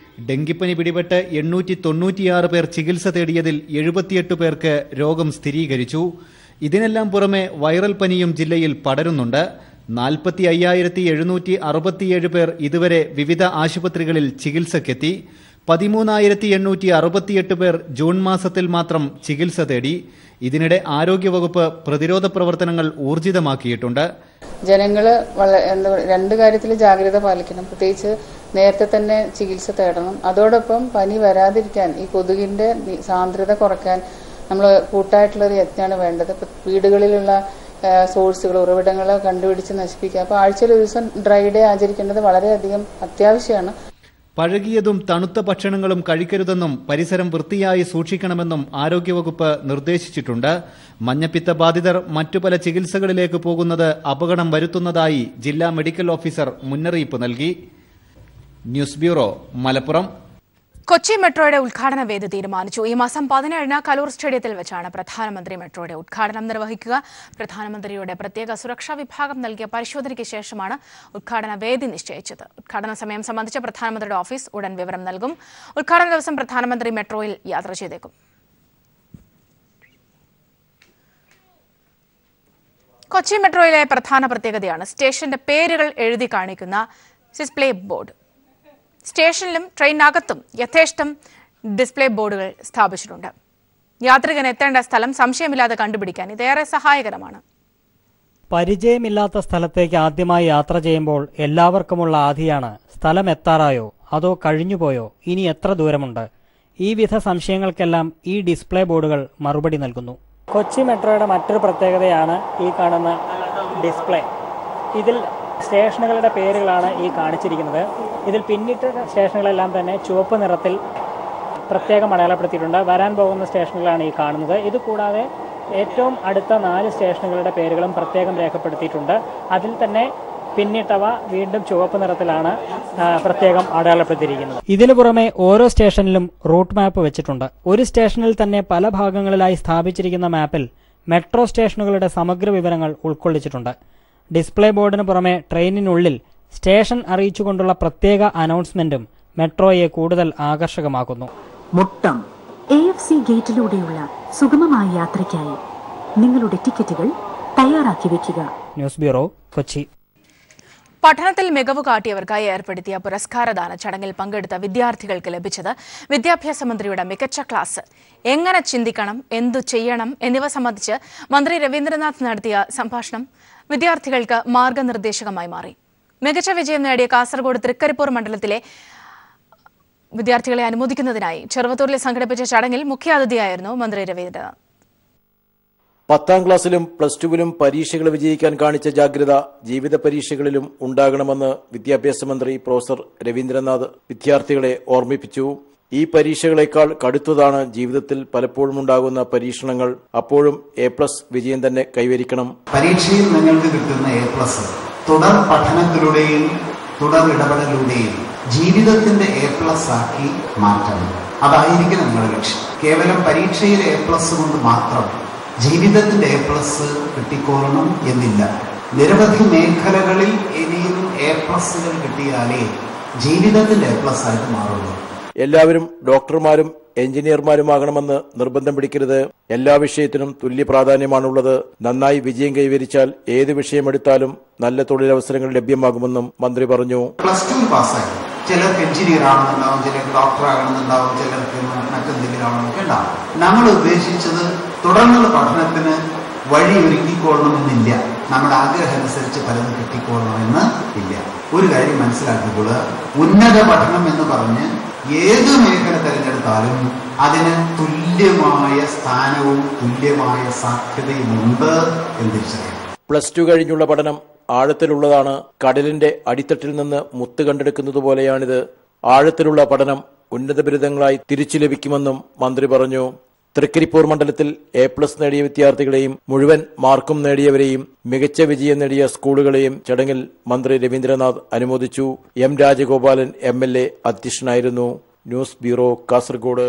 ഡെങ്കിപ്പനി പിടിപെട്ട് 896 പേർ ചികിത്സ തേടിയതിൽ 78 പേർക്ക് രോഗം സ്ഥിരീകരിച്ചു. ഇതിനെല്ലാം പുറമെ വൈറൽ പനിയും ജില്ലയിൽ പടരുന്നുണ്ട്. 45,767 പേർ ഇതുവരെ വിവിധ ആശുപത്രികളിൽ ചികിത്സക്കെത്തി. 13,868 പേർ ജൂൺ മാസത്തിൽ മാത്രം ചികിത്സ തേടി. ഇതിനിടെ ആരോഗ്യവകുപ്പ് പ്രതിരോധ പ്രവർത്തനങ്ങൾ ഊർജിതമാക്കിയിട്ടുണ്ട്. ജനങ്ങൾ രണ്ട് കാര്യത്തിൽ ജാഗ്രത പാലിക്കണം. പ്രത്യേകിച്ച് നേരത്തെ തന്നെ ചികിത്സ തേടണം. അതോടൊപ്പം പനി വരാതിരിക്കാൻ ഈ കൊതുകിന്റെ സാന്ദ്രത കുറയ്ക്കാൻ നമ്മൾ കൂട്ടായിട്ടുള്ളൊരു യത്നമാണ് വേണ്ടത്. വീടുകളിലുള്ള സോഴ്സുകൾ, ഉറവിടങ്ങൾ കണ്ടുപിടിച്ച് നശിപ്പിക്കുക. അപ്പോൾ ആഴ്ചയിൽ ഒരു ദിവസം ഡ്രൈ ഡേ ആചരിക്കേണ്ടത് വളരെയധികം അത്യാവശ്യമാണ്. പഴകിയതും തണുത്ത ഭക്ഷണങ്ങളും കഴിക്കരുതെന്നും പരിസരം വൃത്തിയായി സൂക്ഷിക്കണമെന്നും ആരോഗ്യവകുപ്പ് നിർദ്ദേശിച്ചിട്ടുണ്ട്. മഞ്ഞപ്പിത്ത ബാധിതർ മറ്റു പല ചികിത്സകളിലേക്ക് പോകുന്നത് അപകടം വരുത്തുന്നതായി ജില്ലാ മെഡിക്കൽ ഓഫീസർ മുന്നറിയിപ്പ് നൽകി. News bureau, Malappuram. കൊച്ചി മെട്രോയുടെ ഉദ്ഘാടന വേദി തീരുമാനിച്ചു. ഈ മാസം 17-ന് കലൂർ സ്റ്റേഡിയത്തിൽ വെച്ചാണ് പ്രധാനമന്ത്രി മെട്രോയുടെ ഉദ്ഘാടനം നിർവഹിക്കുക. പ്രധാനമന്ത്രിയുടെ പ്രത്യേക സുരക്ഷാ വിഭാഗം നൽകിയ പരിശോധനയ്ക്ക് ശേഷമാണ് ഉദ്ഘാടന വേദി നിശ്ചയിച്ചത്. ഉദ്ഘാടന സമയം സംബന്ധിച്ച് പ്രധാനമന്ത്രിയുടെ ഓഫീസ് ഉടൻ വിവരം നൽകും. ഉദ്ഘാടന ദിവസം പ്രധാനമന്ത്രി മെട്രോയിൽ യാത്ര ചെയ്തേക്കും. കൊച്ചി മെട്രോയിലെ പ്രധാന പ്രത്യേകതയാണ് സ്റ്റേഷന്റെ പേരുകൾ എഴുതി കാണിക്കുന്ന ഡിസ്പ്ലേ ബോർഡ്. സ്റ്റേഷനിലും ട്രെയിനകത്തും യഥേഷ്ടം ഡിസ്പ്ലേ ബോർഡുകൾ സ്ഥാപിച്ചിട്ടുണ്ട്. യാത്രികൻ എത്തേണ്ട സ്ഥലം സംശയമില്ലാതെ കണ്ടുപിടിക്കാൻ ഇതേറെ സഹായകരമാണ്. പരിചയമില്ലാത്ത സ്ഥലത്തേക്ക് ആദ്യമായി യാത്ര ചെയ്യുമ്പോൾ എല്ലാവർക്കുമുള്ള ആധിയാണ് സ്ഥലം എത്താറായോ അതോ കഴിഞ്ഞുപോയോ, ഇനി എത്ര ദൂരമുണ്ട്. ഈ വിധ സംശയങ്ങൾക്കെല്ലാം ഈ ഡിസ്പ്ലേ ബോർഡുകൾ മറുപടി നൽകുന്നു. കൊച്ചി മെട്രോയുടെ മറ്റൊരു പ്രത്യേകതയാണ് ഈ കാണുന്ന ഡിസ്പ്ലേ. ഇതിൽ സ്റ്റേഷനുകളുടെ പേരുകളാണ് ഈ കാണിച്ചിരിക്കുന്നത്. ഇതിൽ പിന്നിട്ട സ്റ്റേഷനുകളെല്ലാം തന്നെ ചുവപ്പ് നിറത്തിൽ പ്രത്യേകം അടയാളപ്പെടുത്തിയിട്ടുണ്ട്. വരാൻ പോകുന്ന സ്റ്റേഷനുകളാണ് ഈ കാണുന്നത്. ഇതുകൂടാതെ ഏറ്റവും അടുത്ത 4 സ്റ്റേഷനുകളുടെ പേരുകളും പ്രത്യേകം രേഖപ്പെടുത്തിയിട്ടുണ്ട്. അതിൽ തന്നെ പിന്നിട്ടവ വീണ്ടും ചുവപ്പ് നിറത്തിലാണ് പ്രത്യേകം അടയാളപ്പെടുത്തിയിരിക്കുന്നത്. ഇതിനു പുറമെ ഓരോ സ്റ്റേഷനിലും റൂട്ട് മാപ്പ് വെച്ചിട്ടുണ്ട്. ഒരു സ്റ്റേഷനിൽ തന്നെ പല ഭാഗങ്ങളിലായി സ്ഥാപിച്ചിരിക്കുന്ന മാപ്പിൽ മെട്രോ സ്റ്റേഷനുകളുടെ സമഗ്ര വിവരങ്ങൾ ഉൾക്കൊള്ളിച്ചിട്ടുണ്ട്. ഡിസ്പ്ലേ ബോർഡിന് പുറമെ ട്രെയിനിനുള്ളിൽ സ്റ്റേഷൻ അറിയിച്ചുകൊണ്ടുള്ള പ്രത്യേക അനൗൺസ്മെന്റും മെട്രോയെ കൂടുതൽ ആകർഷകമാക്കുന്നു. മുട്ടം AFC ഗേറ്റിലൂടെയുള്ള സുഗമമായ യാത്രയ്ക്കായി നിങ്ങളുടെ ടിക്കറ്റുകൾ തയ്യാറാക്കി വെക്കുക. News bureau, Kochi. പഠനത്തിൽ മികവ് കാട്ടിയവർക്കായി ഏർപ്പെടുത്തിയ പുരസ്കാരദാന ചടങ്ങിൽ പങ്കെടുത്ത വിദ്യാർത്ഥികൾക്ക് ലഭിച്ചത് വിദ്യാഭ്യാസ മന്ത്രിയുടെ മികച്ച ക്ലാസ്. എങ്ങനെ ചിന്തിക്കണം, എന്തു ചെയ്യണം എന്നിവ സംബന്ധിച്ച് മന്ത്രി രവീന്ദ്രനാഥ് നടത്തിയ സംഭാഷണം വിദ്യാർത്ഥികൾക്ക് മാർഗനിർദ്ദേശകമായി മാറി. മികച്ച വിജയം നേടിയ കാസർഗോഡ് തൃക്കരിപ്പൂർ മണ്ഡലത്തിലെ വിദ്യാർത്ഥികളെ അനുമോദിക്കുന്നതിനായി ചെറുവത്തൂരിൽ സംഘടിപ്പിച്ച ചടങ്ങിൽ മുഖ്യാതിഥിയായിരുന്നു മന്ത്രി രവീന്ദ്രനാഥ്. 10ാം ക്ലാസ്സിലും +2വിലും പരീക്ഷകൾ വിജയിക്കാൻ കാണിച്ച ജാഗ്രത ജീവിത പരീക്ഷകളിലും ഉണ്ടാകണമെന്ന് വിദ്യാഭ്യാസ മന്ത്രി പ്രൊഫസർ രവീന്ദ്രനാഥ് വിദ്യാർത്ഥികളെ ഓർമ്മിപ്പിച്ചു. ഈ പരീക്ഷകളെക്കാൾ കടുത്തതാണ് ജീവിതത്തിൽ പലപ്പോഴും ഉണ്ടാകുന്ന പരീക്ഷണങ്ങൾ. അപ്പോഴും A+ വിജയം തന്നെ കൈവരിക്കണം. പരീക്ഷയിൽ നിങ്ങൾക്ക് കിട്ടുന്ന A+ തുടർ പഠനത്തിലൂടെയും തുടർ ഇടപെടലിലൂടെയും ജീവിതത്തിന്റെ A+ ആക്കി മാറ്റണം. അതായിരിക്കും നിങ്ങളുടെ ലക്ഷ്യം. കേവലം പരീക്ഷയിലെ A+ കൊണ്ട് മാത്രം ജീവിതത്തിന്റെ A+ കിട്ടിക്കോളണം എന്നില്ല. നിരവധി മേഖലകളിൽ ഇനിയും A+ കിട്ടിയാലേ ജീവിതത്തിന്റെ A+ ആയിട്ട് മാറുള്ളൂ. എല്ലാവരും ഡോക്ടർമാരും എഞ്ചിനീയർമാരുമാകണമെന്ന് നിർബന്ധം പിടിക്കരുത്. എല്ലാ വിഷയത്തിനും തുല്യ പ്രാധാന്യമാണുള്ളത്. നന്നായി വിജയം കൈവരിച്ചാൽ ഏത് വിഷയമെടുത്താലും നല്ല തൊഴിലവസരങ്ങൾ ലഭ്യമാകുമെന്നും മന്ത്രി പറഞ്ഞു. +2 പാസ്സായി ചിലർക്ക് എഞ്ചിനീയർ ആണെന്നുണ്ടാവും, ചിലർക്ക് ഡോക്ടർ ആകണമെന്നുണ്ടാവും, ചിലർക്ക് മറ്റെന്തെങ്കിലും ആവണമെന്നൊക്കെ ഉണ്ടാവും. നമ്മൾ ഉദ്ദേശിച്ചത് തുടർന്നുള്ള പഠനത്തിന് വഴി ഒരുക്കിക്കൊള്ളണമെന്നില്ല. നമ്മുടെ ആഗ്രഹം അനുസരിച്ച് പലതും കിട്ടിക്കൊള്ളണമെന്ന് ഇല്ല. ഒരു കാര്യം മനസ്സിലാക്കിക്കൊള്ളുക, ഉന്നത പഠനം എന്ന് പറഞ്ഞ് ഏത് മേഖല തിരഞ്ഞെടുത്താലും അതിന് തുല്യമായ സ്ഥാനവും തുല്യമായ സാധ്യതയും ഉണ്ട് എന്ന് തിരിച്ചറിയാം. +2 കഴിഞ്ഞുള്ള പഠനം ആഴത്തിലുള്ളതാണ്. കടലിന്റെ അടിത്തട്ടിൽ നിന്ന് മുത്ത് കണ്ടെടുക്കുന്നത് പോലെയാണിത്. ആഴത്തിലുള്ള പഠനം ഉന്നത ബിരുദങ്ങളായി തിരിച്ചു ലഭിക്കുമെന്നും മന്ത്രി പറഞ്ഞു. തൃക്കരിപ്പൂർ മണ്ഡലത്തിൽ A+ നേടിയ വിദ്യാർത്ഥികളെയും മുഴുവൻ മാർക്കും നേടിയവരെയും മികച്ച വിജയം നേടിയ സ്കൂളുകളെയും ചടങ്ങിൽ മന്ത്രി രവീന്ദ്രനാഥ് അനുമോദിച്ചു. M. രാജഗോപാലൻ MLA അധ്യക്ഷനായിരുന്നു. News bureau, Kasaragod.